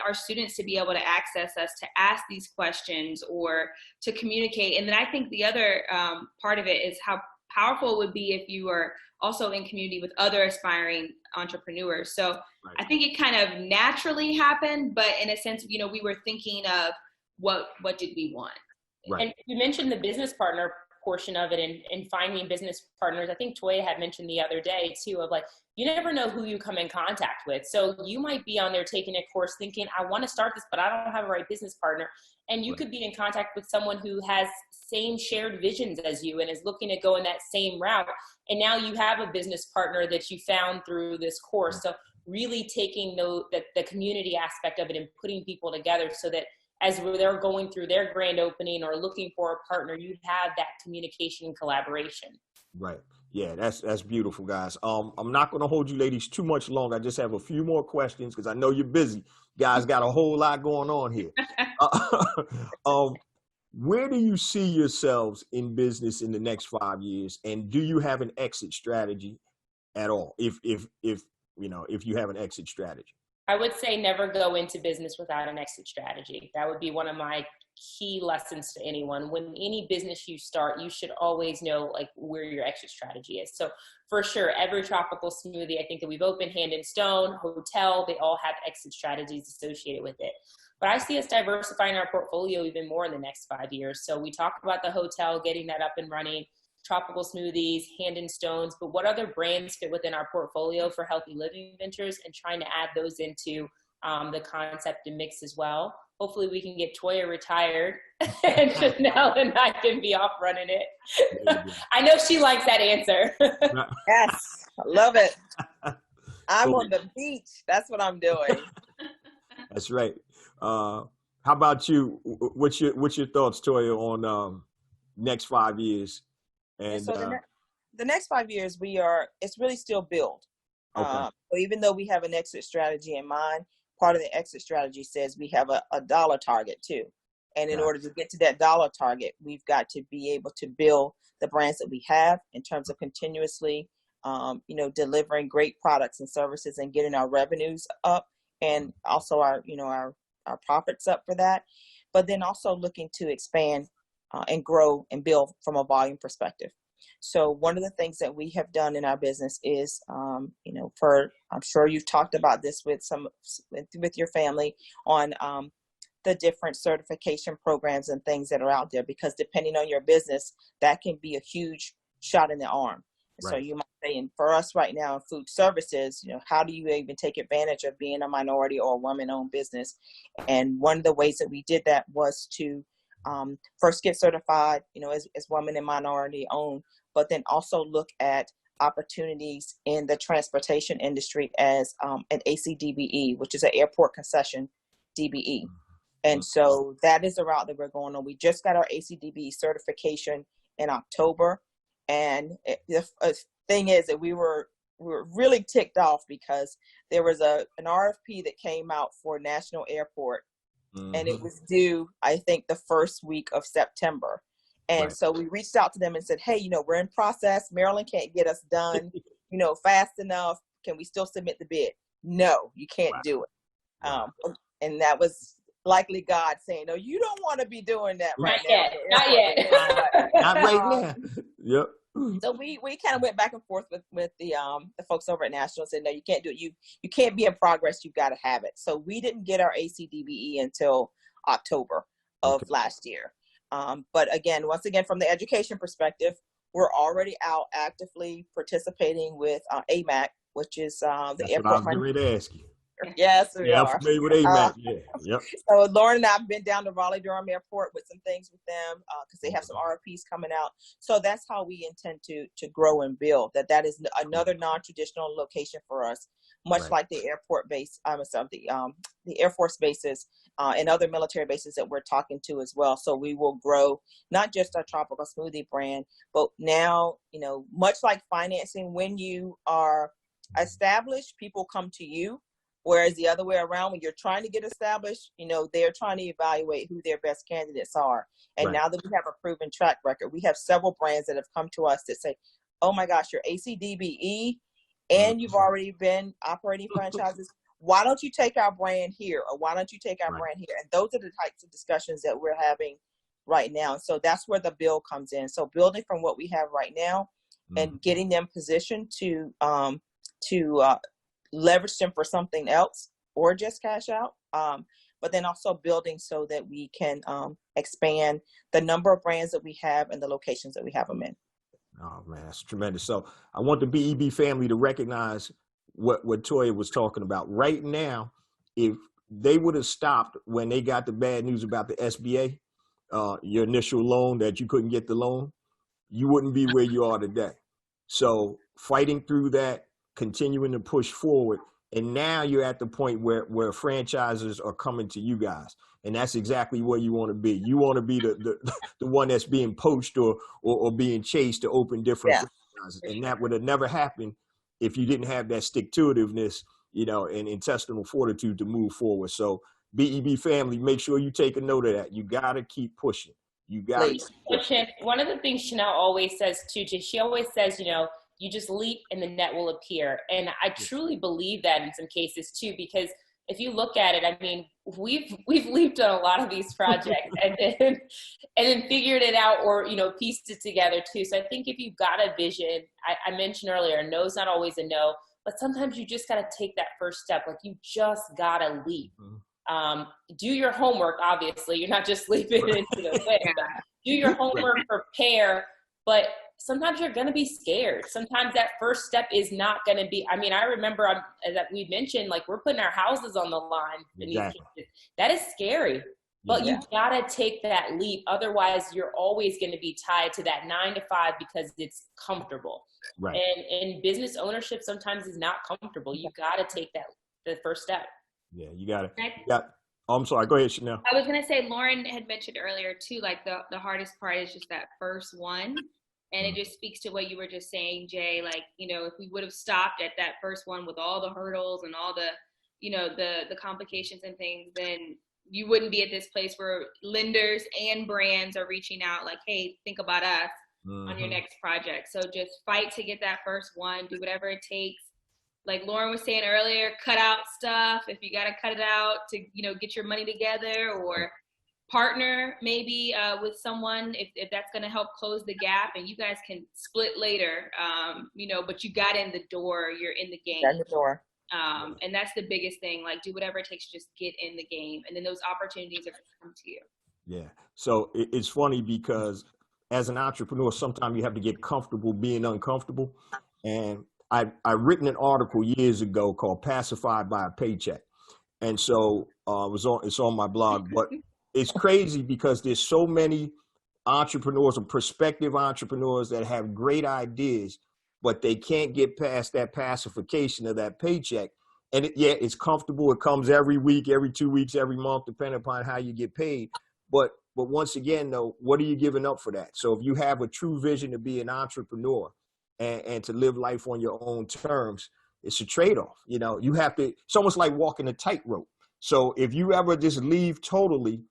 our students to be able to access us, to ask these questions or to communicate. And then I think the other part of it is how powerful it would be if you were also in community with other aspiring entrepreneurs. So I think it kind of naturally happened, but in a sense, we were thinking of what did we want? Right. And you mentioned the business partner portion of it and finding business partners. I think Toya had mentioned the other day too, of like, you never know who you come in contact with. So you might be on there taking a course thinking, I want to start this, but I don't have a right business partner. And you could be in contact with someone who has same shared visions as you and is looking to go in that same route. And now you have a business partner that you found through this course. So really taking the community aspect of it and putting people together so that as they're going through their grand opening or looking for a partner, you have that communication and collaboration. Right. Yeah, that's beautiful, guys. I'm not going to hold you ladies too much longer. I just have a few more questions because I know you're busy. You guys got a whole lot going on here. Where do you see yourselves in business in the next 5 years? And do you have an exit strategy at all? If you have an exit strategy? I would say never go into business without an exit strategy. That would be one of my key lessons to anyone. When any business you start, you should always know like where your exit strategy is. So for sure, every tropical smoothie, I think that we've opened, Hand and Stone, Hotel, they all have exit strategies associated with it. But I see us diversifying our portfolio even more in the next 5 years. So we talked about the hotel, getting that up and running, tropical smoothies, Hand and Stones, but what other brands fit within our portfolio for healthy living ventures and trying to add those into the concept and mix as well. Hopefully we can get Toya retired and Chanel and I can be off running it. I know she likes that answer. Yes, I love it. I'm on the beach. That's what I'm doing. That's right. How about you? What's your thoughts, Toya, on next 5 years? And so the next 5 years, it's really still build. Okay. So even though we have an exit strategy in mind, part of the exit strategy says we have a dollar target too. And in order to get to that dollar target, we've got to be able to build the brands that we have in terms of continuously, delivering great products and services and getting our revenues up and also our profits up for that. But then also looking to expand and grow and build from a volume perspective. So one of the things that we have done in our business is, I'm sure you've talked about this with your family on the different certification programs and things that are out there, because depending on your business, that can be a huge shot in the arm. Right. So you might say, and for us right now in food services, how do you even take advantage of being a minority or a woman-owned business? And one of the ways that we did that was to first get certified, as women and minority owned, but then also look at opportunities in the transportation industry as an ACDBE, which is an airport concession DBE. And so that is the route that we're going on. We just got our ACDBE certification in October. And the thing is that we were really ticked off because there was an RFP that came out for National Airport, and it was due, I think, the first week of September. And so we reached out to them and said, hey, we're in process. Maryland can't get us done, fast enough. Can we still submit the bid? No, you can't do it. And that was likely God saying, no, you don't want to be doing that right now. Not yet. Not right now. Yep. So we kind of went back and forth with the folks over at National and said, no, you can't do it. You can't be in progress. You've got to have it. So we didn't get our ACDBE until October of last year. But again, once again, from the education perspective, we're already out actively participating with AMAC, which is the That's airport. What I was getting ready to ask you. Yes, we are. I'm familiar with AMAC. Yep. So Lauren and I have been down to Raleigh-Durham Airport with some things with them because they have some RFPs coming out. So that's how we intend to grow and build. That is another non-traditional location for us, much like the airport base. The Air Force bases and other military bases that we're talking to as well. So we will grow not just our tropical smoothie brand, but now much like financing, when you are established, people come to you. Whereas the other way around, when you're trying to get established, they're trying to evaluate who their best candidates are. And now that we have a proven track record, we have several brands that have come to us that say, oh my gosh, you're ACDBE and you've already been operating franchises. Why don't you take our brand here? Or why don't you take our brand here? And those are the types of discussions that we're having right now. So that's where the build comes in. So building from what we have right now and getting them positioned to leverage them for something else or just cash out. But then also building so that we can expand the number of brands that we have and the locations that we have them in. Oh man, that's tremendous. So I want the BEB family to recognize what Toya was talking about. Right now, if they would have stopped when they got the bad news about the SBA, your initial loan that you couldn't get the loan, you wouldn't be where you are today. So fighting through that, continuing to push forward. And now you're at the point where franchises are coming to you guys. And that's exactly where you want to be. You want to be the one that's being poached or being chased to open different franchises. And that would have never happened if you didn't have that stick-to-itiveness, and intestinal fortitude to move forward. So BEB family, make sure you take a note of that. You got to keep pushing. You got to keep pushing. One of the things Chanel always says too, she always says, you just leap and the net will appear. And I truly believe that in some cases too, because if you look at it, I mean, we've leaped on a lot of these projects and then figured it out or, pieced it together too. So I think if you've got a vision, I mentioned earlier, no's not always a no, but sometimes you just got to take that first step. Like you just got to leap. Do your homework, obviously. You're not just leaping into the wind. Do your homework, prepare, but sometimes you're going to be scared. Sometimes that first step is not going to be, I remember that we mentioned, like we're putting our houses on the line. Exactly. That is scary, but you got to take that leap. Otherwise you're always going to be tied to that 9 to 5 because it's comfortable. Right. And business ownership sometimes is not comfortable. You got to take the first step. Yeah, you got it. Oh, I'm sorry. Go ahead, Chanel. I was going to say, Lauren had mentioned earlier too, like the hardest part is just that first one. And it just speaks to what you were just saying, Jay, like, if we would have stopped at that first one with all the hurdles and all the, the complications and things, then you wouldn't be at this place where lenders and brands are reaching out like, hey, think about us on your next project. So just fight to get that first one, do whatever it takes. Like Lauren was saying earlier, cut out stuff if you got to cut it out to, get your money together, or partner maybe with someone if that's going to help close the gap, and you guys can split later, but you got in the door, you're in the game. Got in the door. And that's the biggest thing, like do whatever it takes to just get in the game, and then those opportunities are going to come to you. Yeah. So it's funny because as an entrepreneur, sometimes you have to get comfortable being uncomfortable. And I've written an article years ago called Pacified by a Paycheck. And so it's on my blog, but it's crazy because there's so many entrepreneurs and prospective entrepreneurs that have great ideas, but they can't get past that pacification of that paycheck. And it's comfortable. It comes every week, every 2 weeks, every month, depending upon how you get paid. But once again, though, what are you giving up for that? So if you have a true vision to be an entrepreneur and to live life on your own terms, it's a trade-off. You have to, it's almost like walking a tightrope. So if you ever just leave totally,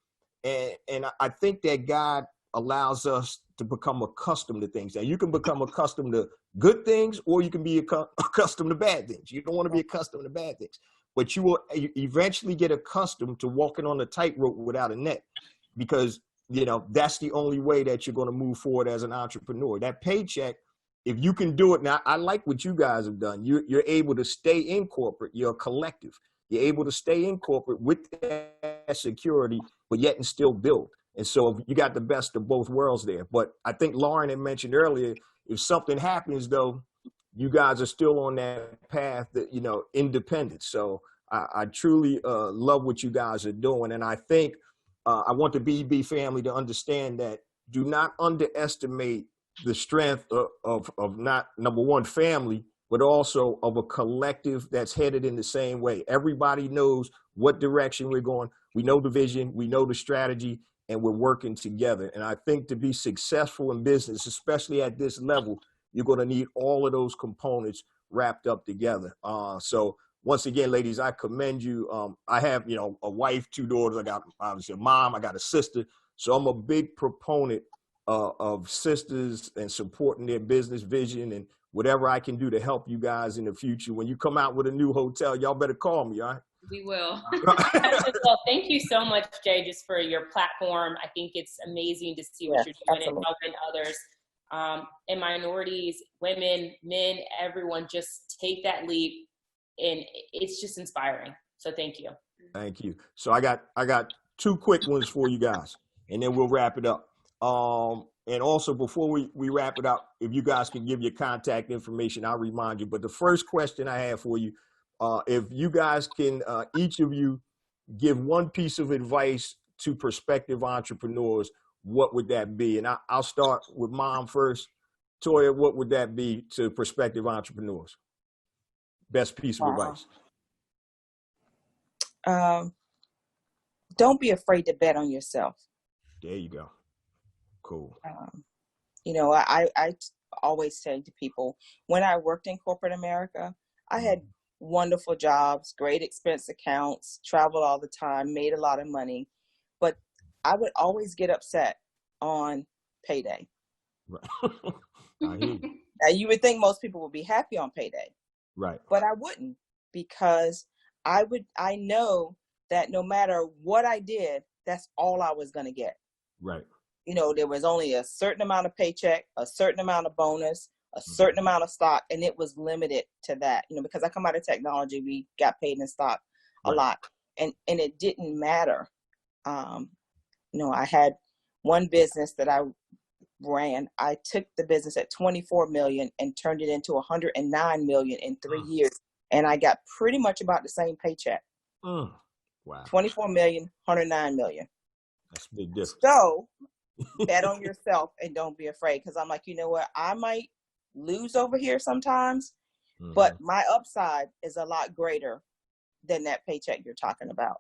and I think that God allows us to become accustomed to things. Now, you can become accustomed to good things, or you can be accustomed to bad things. You don't want to be accustomed to bad things, but you will eventually get accustomed to walking on a tightrope without a net, because, that's the only way that you're going to move forward as an entrepreneur. That paycheck, if you can do it. Now, I like what you guys have done. You're able to stay in corporate. You're a collective. You're able to stay in corporate with that security, but yet and still build. And so you got the best of both worlds there. But I think Lauren had mentioned earlier, if something happens, though, you guys are still on that path that, independent. So I truly love what you guys are doing. And I think I want the BB family to understand that do not underestimate the strength of not, number one, family, but also of a collective that's headed in the same way. Everybody knows what direction we're going. We know the vision, we know the strategy, and we're working together. And I think to be successful in business, especially at this level, you're going to need all of those components wrapped up together. So once again, ladies, I commend you. I have, a wife, 2 daughters. I got obviously a mom. I got a sister. So I'm a big proponent of sisters and supporting their business vision, and whatever I can do to help you guys in the future. When you come out with a new hotel, y'all better call me, all right? We will. Well, thank you so much, Jay, just for your platform. I think it's amazing to see what you're doing and helping others, and minorities, women, men, everyone just take that leap, and it's just inspiring. So thank you. Thank you. So I got 2 quick ones for you guys, and then we'll wrap it up. And also, before we wrap it up, if you guys can give your contact information, I'll remind you. But the first question I have for you, if you guys can, each of you give one piece of advice to prospective entrepreneurs, what would that be? And I'll start with Mom first. Toya, what would that be to prospective entrepreneurs? Best piece of advice. Don't be afraid to bet on yourself. There you go. Cool. I always say to people, when I worked in corporate America, I had wonderful jobs, great expense accounts, traveled all the time, made a lot of money, but I would always get upset on payday. Right. I hear you. Now, you would think most people would be happy on payday. Right. But I wouldn't, because I know that no matter what I did, that's all I was going to get. Right. There was only a certain amount of paycheck, a certain amount of bonus, a certain amount of stock, and it was limited to that. Because I come out of technology, we got paid in stock a lot, and it didn't matter. I had one business that I ran. I took the business at 24 million and turned it into 109 million in 3 years, and I got pretty much about the same paycheck. Wow. 24 million, 109 million. That's a big difference. So bet on yourself and don't be afraid, because I'm like, you know what? I might lose over here sometimes, but my upside is a lot greater than that paycheck you're talking about.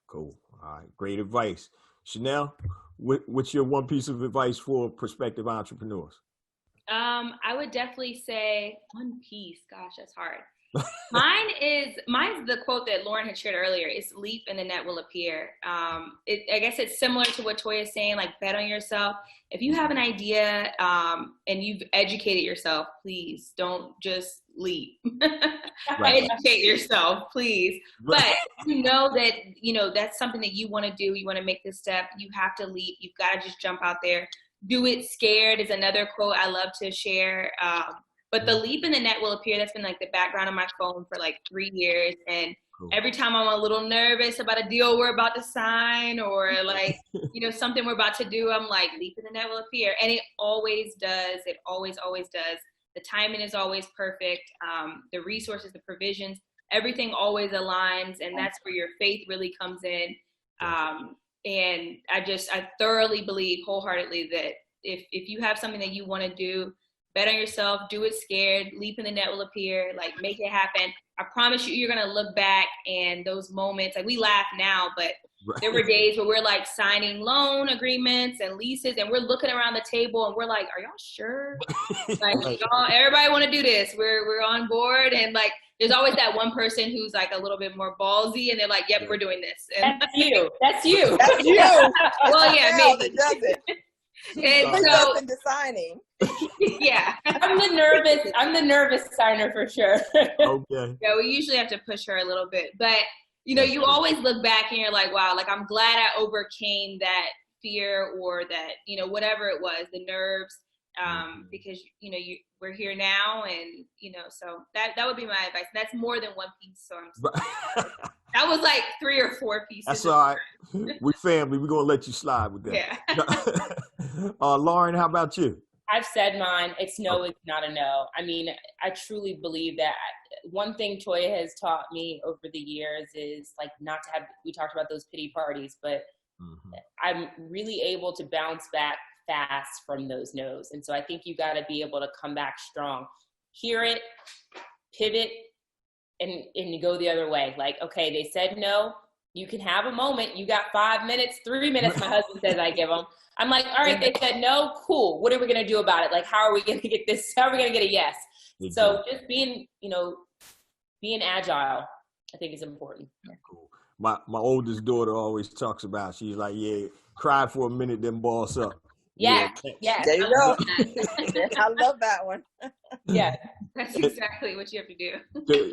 Cool. All right. Great advice. Chanel, what's your one piece of advice for prospective entrepreneurs? I would definitely say one piece. Gosh, that's hard. Mine's the quote that Lauren had shared earlier. It's leap and the net will appear. I guess it's similar to what Toya is saying, like bet on yourself. If you have an idea and you've educated yourself, please don't just leap. Educate yourself, please. But you know that, that's something that you want to do. You want to make this step. You have to leap. You've got to just jump out there. Do it scared is another quote I love to share. But the leap in the net will appear. That's been like the background on my phone for like 3 years. And every time I'm a little nervous about a deal we're about to sign, or like, something we're about to do, I'm like, leap in the net will appear. And it always does. It always, always does. The timing is always perfect. The resources, the provisions, everything always aligns. And that's where your faith really comes in. And I thoroughly believe wholeheartedly that if you have something that you want to do, Bet on yourself, do it scared, leap in the net will appear, like make it happen. I promise you, you're going to look back and those moments, like we laugh now, but there were days where we're like signing loan agreements and leases and we're looking around the table and we're like, are y'all sure? Like, y'all, everybody want to do this. We're on board. And like, there's always that one person who's like a little bit more ballsy and they're like, yep, we're doing this. And that's you. That's you. That's you. Well, yeah, maybe. Does it. And so, into signing. Yeah. I'm the nervous signer for sure. Okay. Yeah, we usually have to push her a little bit. But, you know, you always look back and you're like, wow, like I'm glad I overcame that fear or that, you know, whatever it was, the nerves, because, you know, we're here now and, you know, so that would be my advice. And that's more than one piece. So that was like 3 or 4 pieces. That's all right. We family. We're going to let you slide with that. Yeah. Lauren, how about you? I've said mine. It's no, it's not a no. I mean, I truly believe that one thing Toya has taught me over the years is like not to have, we talked about those pity parties, but I'm really able to bounce back fast from those no's. And so I think you got to be able to come back strong, hear it, pivot, and you go the other way. Like, okay, they said no. You can have a moment. You got 5 minutes, 3 minutes, my husband says I give them. I'm like, all right, they said no, cool. What are we going to do about it? Like, how are we going to get this? How are we going to get a yes? Exactly. So just being, you know, being agile, I think is important. Cool. My oldest daughter always talks about, she's like, yeah, cry for a minute, then boss up. Yeah. There you go. I love that one. Yeah. That's exactly what you have to do.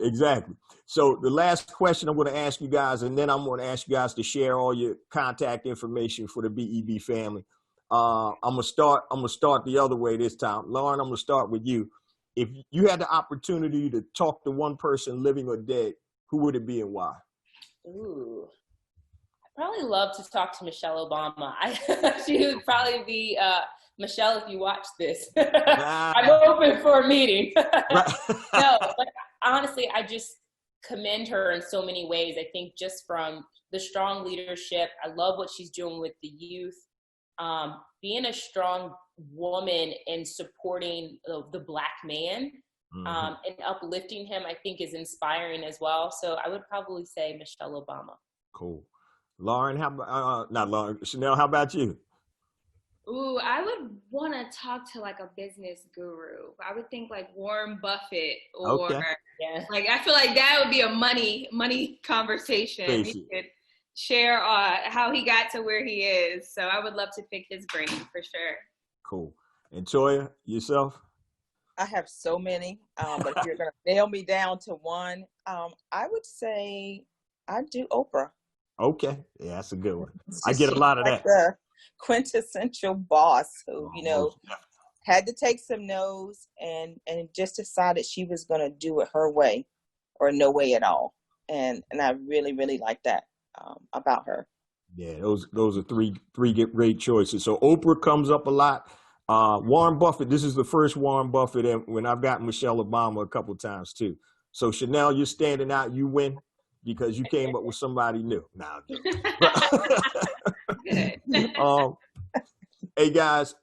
Exactly. So the last question I'm going to ask you guys, and then I'm going to ask you guys to share all your contact information for the BEB family. I'm going to start the other way this time. Lauren, I'm going to start with you. If you had the opportunity to talk to one person, living or dead, who would it be and why? Ooh. I'd probably love to talk to Michelle Obama. She would probably be, Michelle, if you watch this, I'm open for a meeting. No, but honestly, I just commend her in so many ways. I think just from the strong leadership, I love what she's doing with the youth. Being a strong woman and supporting the Black man and uplifting him, I think is inspiring as well. So I would probably say Michelle Obama. Cool. Lauren, how about, not Lauren, Chanel, how about you? Ooh, I would want to talk to like a business guru. I would think like Warren Buffett or like, I feel like that would be a money conversation. He could share how he got to where he is. So I would love to pick his brain for sure. Cool. And Toya, yourself? I have so many, but if you're going to nail me down to one, I would say I'd do Oprah. Okay. Yeah, that's a good one. I get a lot of that. The quintessential boss who, you know, had to take some no's and just decided she was going to do it her way or no way at all. And I really, really like that about her. Yeah, those are three great choices. So Oprah comes up a lot. Warren Buffett, this is the first Warren Buffett, and when I've gotten Michelle Obama a couple of times too. So Chanel, you're standing out. You win because you came up with somebody new. Nah, hey guys,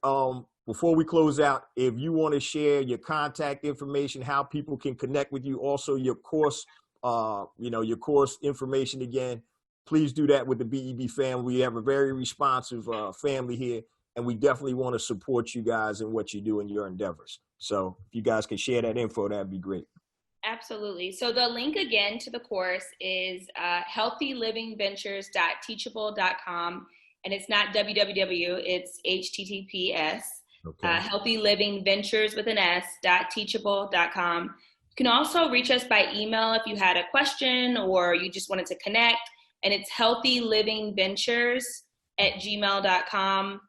before we close out, if you want to share your contact information, how people can connect with you, also your course, your course information again, please do that with the BEB family. We have a very responsive family here, and we definitely want to support you guys in what you do in your endeavors. So if you guys can share that info, that'd be great. Absolutely. So the link again to the course is healthylivingventures.teachable.com. And it's not www, it's HTTPS. Okay. Healthylivingventures with an S.teachable.com. You can also reach us by email if you had a question or you just wanted to connect. And it's healthylivingventures@gmail.com.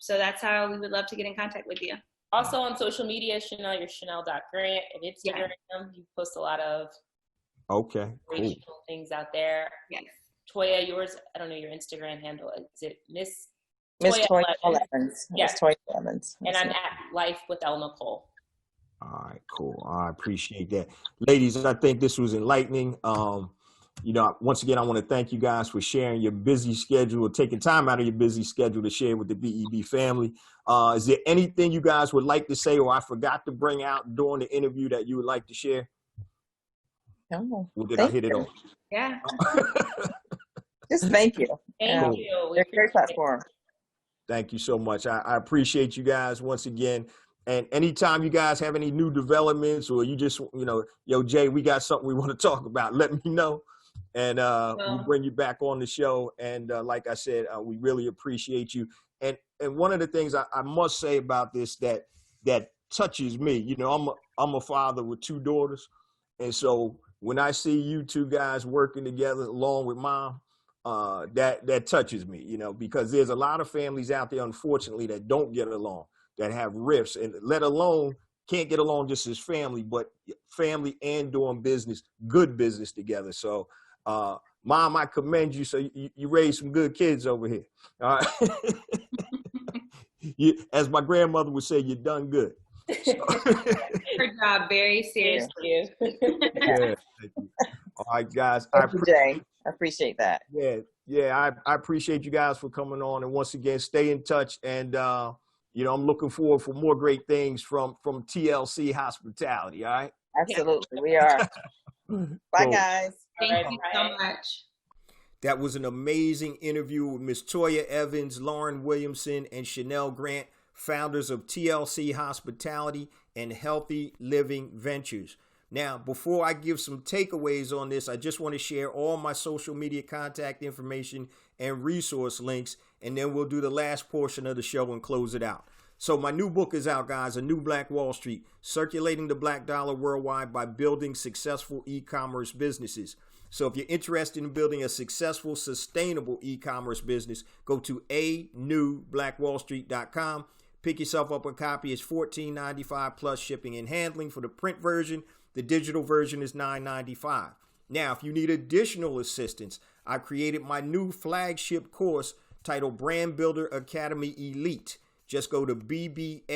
So that's how we would love to get in contact with you. Also on social media, Chanel, you're Chanel.Grant and Instagram. Yeah. You post a lot of inspirational things out there. Yes. Toya, yours, I don't know your Instagram handle. Is it Miss Toya Evans? Yes. Toya Evans. And I'm at Life with El Nicole. All right, cool. I appreciate that. Ladies, I think this was enlightening. once again, I want to thank you guys for sharing your busy schedule, taking time out of your busy schedule to share with the BEB family. Is there anything you guys would like to say or I forgot to bring out during the interview that you would like to share? No. Or did I hit it off? Yeah. Just thank you. Thank you. They're a great platform. Thank you so much. I appreciate you guys once again. And anytime you guys have any new developments or you just, yo, Jay, we got something we want to talk about, let me know. And we'll bring you back on the show. And like I said, we really appreciate you. And one of the things I must say about this that touches me, I'm a father with 2 daughters. And so when I see you 2 guys working together along with mom, that touches me, because there's a lot of families out there, unfortunately, that don't get along, that have rifts, and let alone can't get along just as family, but family and doing business, good business together. So, Mom, I commend you. So you raised some good kids over here. All right. As my grandmother would say, you done good. So. Her job, very seriously. Thank you. Yeah, thank you. All right, guys. Thank you, Jay. I appreciate that. Yeah. I appreciate you guys for coming on. And once again, stay in touch. And, I'm looking forward for more great things from TLC Hospitality. All right. Absolutely. We are. Bye, guys. Thank you so much. That was an amazing interview with Miss Toya Evans, Lauren Williamson, and Chanel Grant, founders of TLC Hospitality and Healthy Living Ventures. Now, before I give some takeaways on this, I just want to share all my social media contact information and resource links, and then we'll do the last portion of the show and close it out. So my new book is out, guys, A New Black Wall Street, Circulating the Black Dollar Worldwide by Building Successful E-Commerce Businesses. So if you're interested in building a successful, sustainable e-commerce business, go to anewblackwallstreet.com. Pick yourself up a copy. It's $14.95 plus shipping and handling for the print version. The digital version is $9.95. Now, if you need additional assistance, I created my new flagship course titled Brand Builder Academy Elite. Just go to bbaelite.com,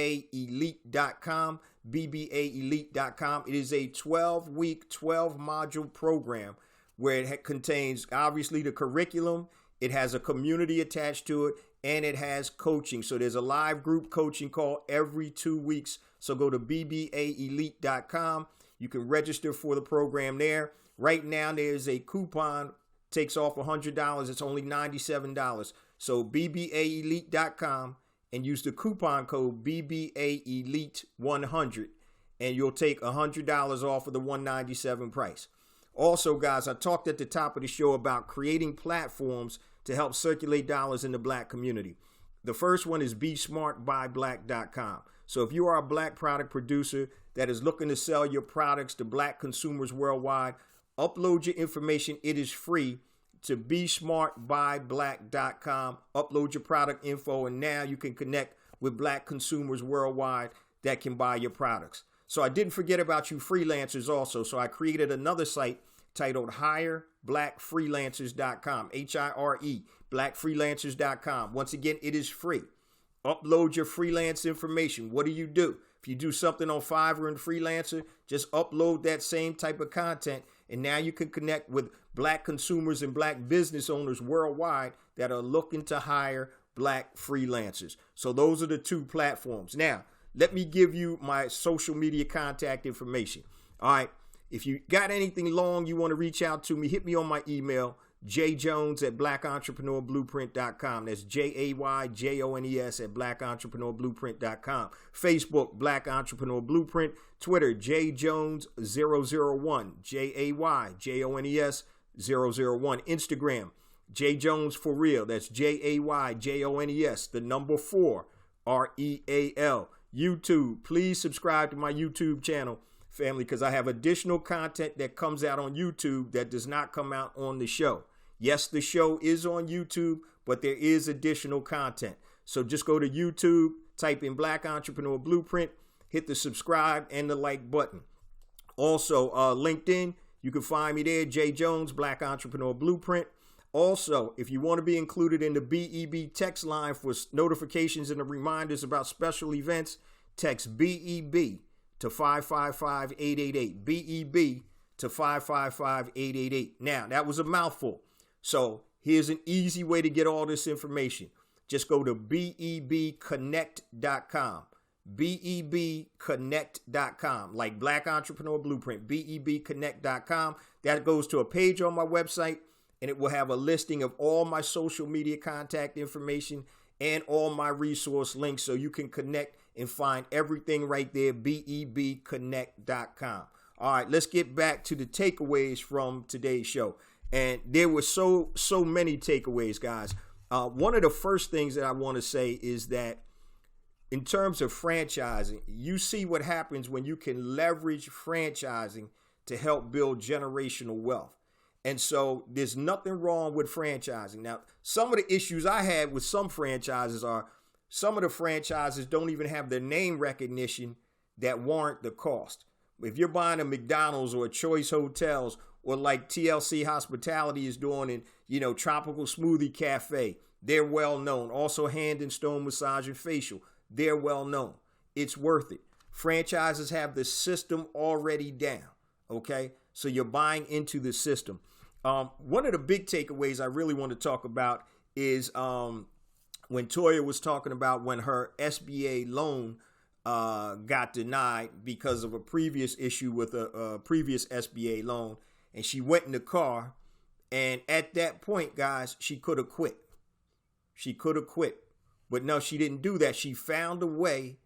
bbaelite.com. It is a 12-week, 12-module program where it contains, obviously, the curriculum. It has a community attached to it, and it has coaching. So there's a live group coaching call every 2 weeks. So go to bbaelite.com. You can register for the program there. Right now, there's a coupon, takes off $100. It's only $97. So bbaelite.com and use the coupon code BBAELITE100, and you'll take $100 off of the $197 price. Also, guys, I talked at the top of the show about creating platforms to help circulate dollars in the Black community. The first one is BeSmartByBlack.com. So if you are a Black product producer that is looking to sell your products to Black consumers worldwide, upload your information. It is free to BeSmartByBlack.com. Upload your product info, and now you can connect with Black consumers worldwide that can buy your products. So I didn't forget about you freelancers also. So I created another site titled HireBlackFreelancers.com, HIRE, BlackFreelancers.com. Once again, it is free. Upload your freelance information. What do? If you do something on Fiverr and Freelancer, just upload that same type of content, and now you can connect with Black consumers and Black business owners worldwide that are looking to hire Black freelancers. So those are the 2 platforms. Now, let me give you my social media contact information. All right. If you got anything long you want to reach out to me, hit me on my email, jjones@blackentrepreneurblueprint.com. That's JAYJONES@blackentrepreneurblueprint.com. Facebook, Black Entrepreneur Blueprint. Twitter, JJones001, JAYJONES001. Instagram, JJones for real. That's JAYJONES, the number 4, REAL. YouTube, please subscribe to my YouTube channel, family, because I have additional content that comes out on YouTube that does not come out on the show. Yes, the show is on YouTube, but there is additional content. So just go to YouTube, type in Black Entrepreneur Blueprint, hit the subscribe and the like button. Also, LinkedIn, you can find me there, Jay Jones, Black Entrepreneur Blueprint. Also, if you want to be included in the BEB text line for notifications and reminders about special events, text BEB to 555-888, BEB to 555-888. Now, that was a mouthful. So here's an easy way to get all this information. Just go to bebconnect.com. bebconnect.com, like Black Entrepreneur Blueprint, bebconnect.com. That goes to a page on my website, and it will have a listing of all my social media contact information and all my resource links, so you can connect and find everything right there, bebconnect.com. All right, let's get back to the takeaways from today's show. And there were so many takeaways, guys. One of the first things that I want to say is that in terms of franchising, you see what happens when you can leverage franchising to help build generational wealth. And so there's nothing wrong with franchising. Now, some of the issues I had with some franchises are some of the franchises don't even have the name recognition that warrant the cost. If you're buying a McDonald's or a Choice Hotels, or like TLC Hospitality is doing in, Tropical Smoothie Cafe, they're well known. Also Hand and Stone Massage and Facial, they're well known. It's worth it. Franchises have the system already down. Okay, so you're buying into the system. One of the big takeaways I really want to talk about is when Toya was talking about when her SBA loan got denied because of a previous issue with a previous SBA loan, and she went in the car, and at that point, guys, she could have quit. She could have quit, but no, she didn't do that. She found a way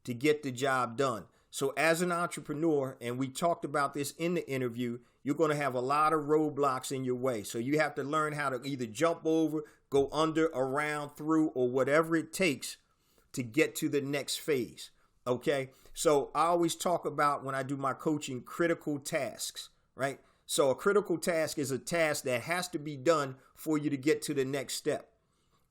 to get the job done. So as an entrepreneur, and we talked about this in the interview, you're going to have a lot of roadblocks in your way. So you have to learn how to either jump over, go under, around, through, or whatever it takes to get to the next phase. Okay. So I always talk about, when I do my coaching, critical tasks, right? So a critical task is a task that has to be done for you to get to the next step.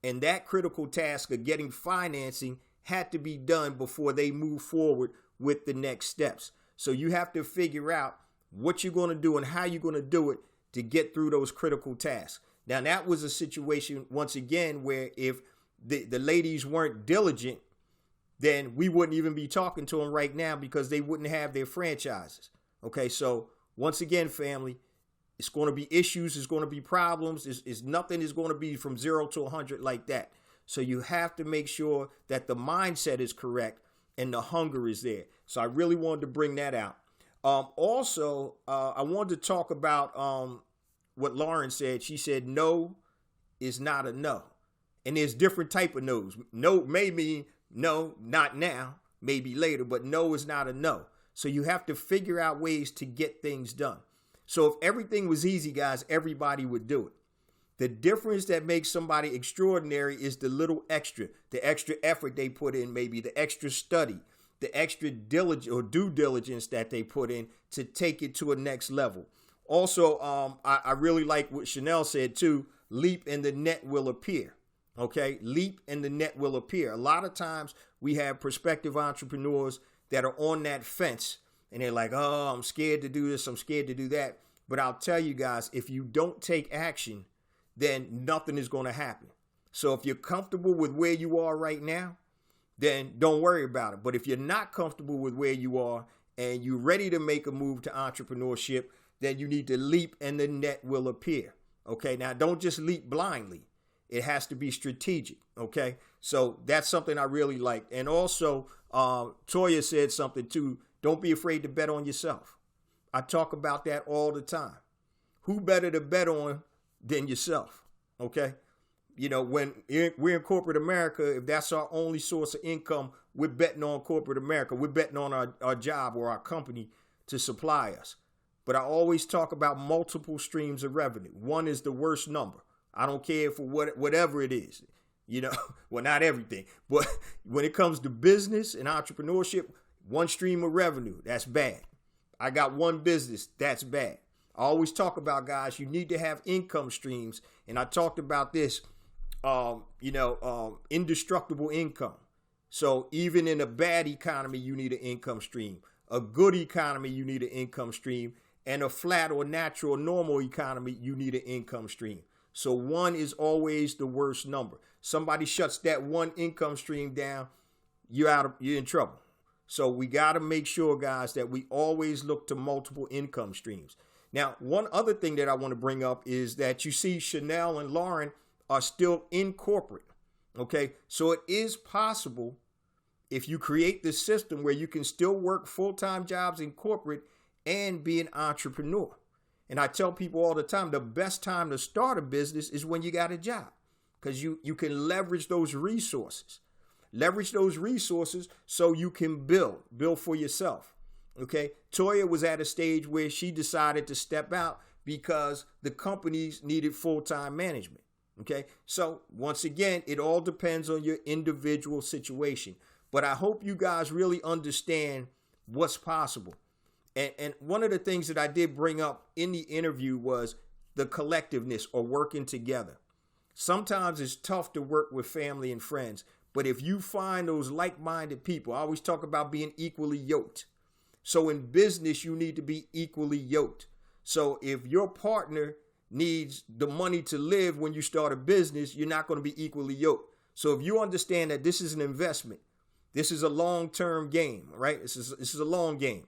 And that critical task of getting financing had to be done before they move forward with the next steps. So you have to figure out what you're going to do and how you're going to do it to get through those critical tasks. Now, that was a situation, once again, where if the ladies weren't diligent, then we wouldn't even be talking to them right now, because they wouldn't have their franchises. Okay, so once again, family, it's going to be issues, it's going to be problems. It's nothing is going to be from 0 to 100 like that. So you have to make sure that the mindset is correct and the hunger is there. So I really wanted to bring that out. Also, I wanted to talk about what Lauren said. She said, no is not a no. And there's different type of no's. No may mean no, not now, maybe later, but no is not a no. So you have to figure out ways to get things done. So if everything was easy, guys, everybody would do it. The difference that makes somebody extraordinary is the little extra, the extra effort they put in, maybe the extra study, the extra diligence or due diligence that they put in to take it to a next level. Also, I really like what Chanel said too, leap and the net will appear. Okay, leap and the net will appear. A lot of times we have prospective entrepreneurs that are on that fence and they're like, oh, I'm scared to do this, I'm scared to do that. But I'll tell you guys, if you don't take action, then nothing is going to happen. So if you're comfortable with where you are right now, then don't worry about it. But if you're not comfortable with where you are and you're ready to make a move to entrepreneurship, then you need to leap and the net will appear. Okay, now don't just leap blindly. It has to be strategic. Okay, so that's something I really like. And also, Toya said something too. Don't be afraid to bet on yourself. I talk about that all the time. Who better to bet on than yourself? Okay. You know, when we're in corporate America, if that's our only source of income, we're betting on corporate America. We're betting on our job or our company to supply us. But I always talk about multiple streams of revenue. One is the worst number. I don't care for whatever it is, you know, well, not everything. But when it comes to business and entrepreneurship, one stream of revenue, that's bad. I got one business, that's bad. I always talk about, guys, you need to have income streams. And I talked about this, indestructible income. So even in a bad economy, you need an income stream. A good economy, you need an income stream. And a flat or natural normal economy, you need an income stream. So one is always the worst number. Somebody shuts that one income stream down, you're in trouble. So we got to make sure, guys, that we always look to multiple income streams. Now, one other thing that I want to bring up is that you see Chanel and Lauren are still in corporate. Okay, so it is possible if you create this system where you can still work full-time jobs in corporate and be an entrepreneur. And I tell people all the time, the best time to start a business is when you got a job, because you can leverage those resources. Leverage those resources so you can build for yourself. Okay, Toya was at a stage where she decided to step out because the companies needed full-time management. Okay, so once again, it all depends on your individual situation. But I hope you guys really understand what's possible. And one of the things that I did bring up in the interview was the collectiveness or working together. Sometimes it's tough to work with family and friends, but if you find those like-minded people, I always talk about being equally yoked. So in business, you need to be equally yoked. So if your partner needs the money to live when you start a business, you're not going to be equally yoked. So if you understand that this is an investment, this is a long-term game, right? This is a long game.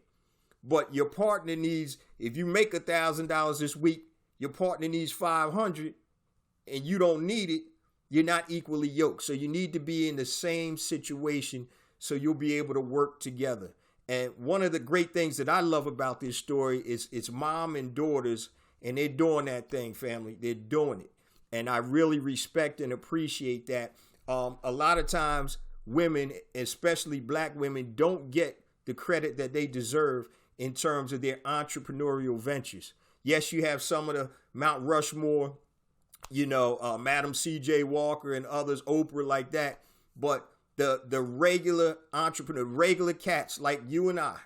But your partner needs, if you make $1,000 this week, your partner needs $500 and you don't need it, you're not equally yoked. So you need to be in the same situation so you'll be able to work together. And one of the great things that I love about this story is it's mom and daughters, and they're doing that thing, family. They're doing it. And I really respect and appreciate that. A lot of times women, especially black women, don't get the credit that they deserve in terms of their entrepreneurial ventures. Yes, you have some of the Mount Rushmore, Madam C.J. Walker and others, Oprah, like that. But the regular entrepreneur, regular cats like you and I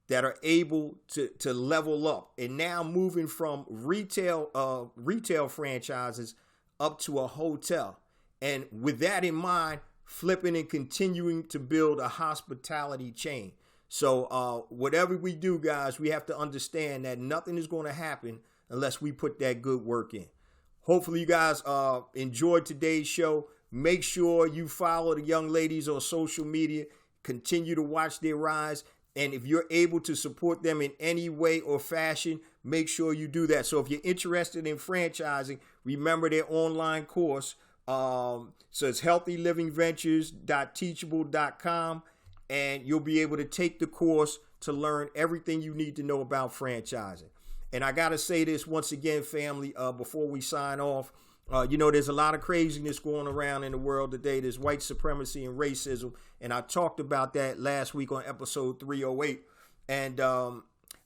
that are able to level up and now moving from retail franchises up to a hotel. And with that in mind, flipping and continuing to build a hospitality chain. So whatever we do, guys, we have to understand that nothing is going to happen unless we put that good work in. Hopefully you guys enjoyed today's show. Make sure you follow the young ladies on social media. Continue to watch their rise. And if you're able to support them in any way or fashion, make sure you do that. So if you're interested in franchising, remember their online course. So it's healthylivingventures.teachable.com. And you'll be able to take the course to learn everything you need to know about franchising. And I got to say this once again, family, before we sign off. There's a lot of craziness going around in the world today. There's white supremacy and racism. And I talked about that last week on episode 308. And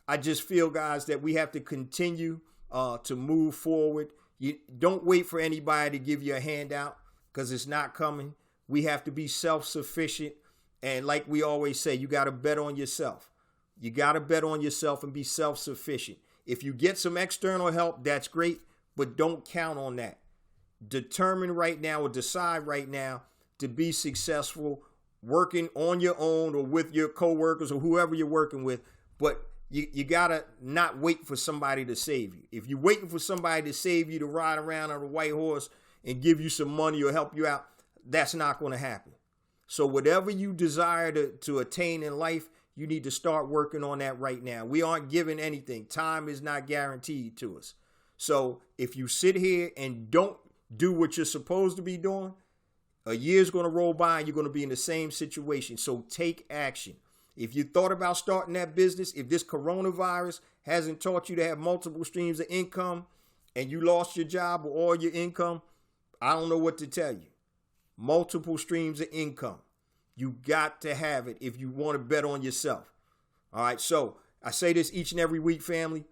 I just feel, guys, that we have to continue to move forward. You don't wait for anybody to give you a handout, because it's not coming. We have to be self-sufficient. And like we always say, you got to bet on yourself. You got to bet on yourself and be self-sufficient. If you get some external help, that's great, but don't count on that. Determine right now or decide right now to be successful working on your own or with your coworkers or whoever you're working with. But you got to not wait for somebody to save you. If you're waiting for somebody to save you, to ride around on a white horse and give you some money or help you out, that's not going to happen. So whatever you desire to attain in life, you need to start working on that right now. We aren't given anything. Time is not guaranteed to us. So if you sit here and don't do what you're supposed to be doing, a year's going to roll by and you're going to be in the same situation. So take action. If you thought about starting that business, if this coronavirus hasn't taught you to have multiple streams of income and you lost your job or all your income, I don't know what to tell you. Multiple streams of income. You got to have it if you want to bet on yourself. All right. So I say this each and every week, family.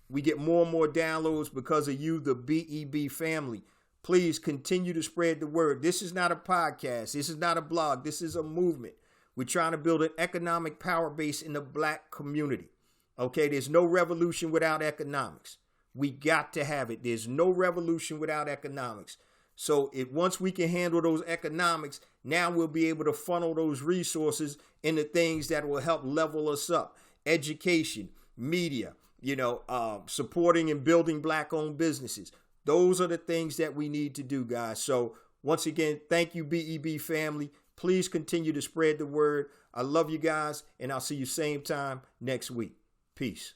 We get more and more downloads because of you, the BEB family. Please continue to spread the word. This is not a podcast. This is not a blog. This is a movement. We're trying to build an economic power base in the black community. Okay. There's no revolution without economics. We got to have it. There's no revolution without economics. So once we can handle those economics, now we'll be able to funnel those resources into things that will help level us up. Education, media, supporting and building black-owned businesses. Those are the things that we need to do, guys. So once again, thank you, BEB family. Please continue to spread the word. I love you guys, and I'll see you same time next week. Peace.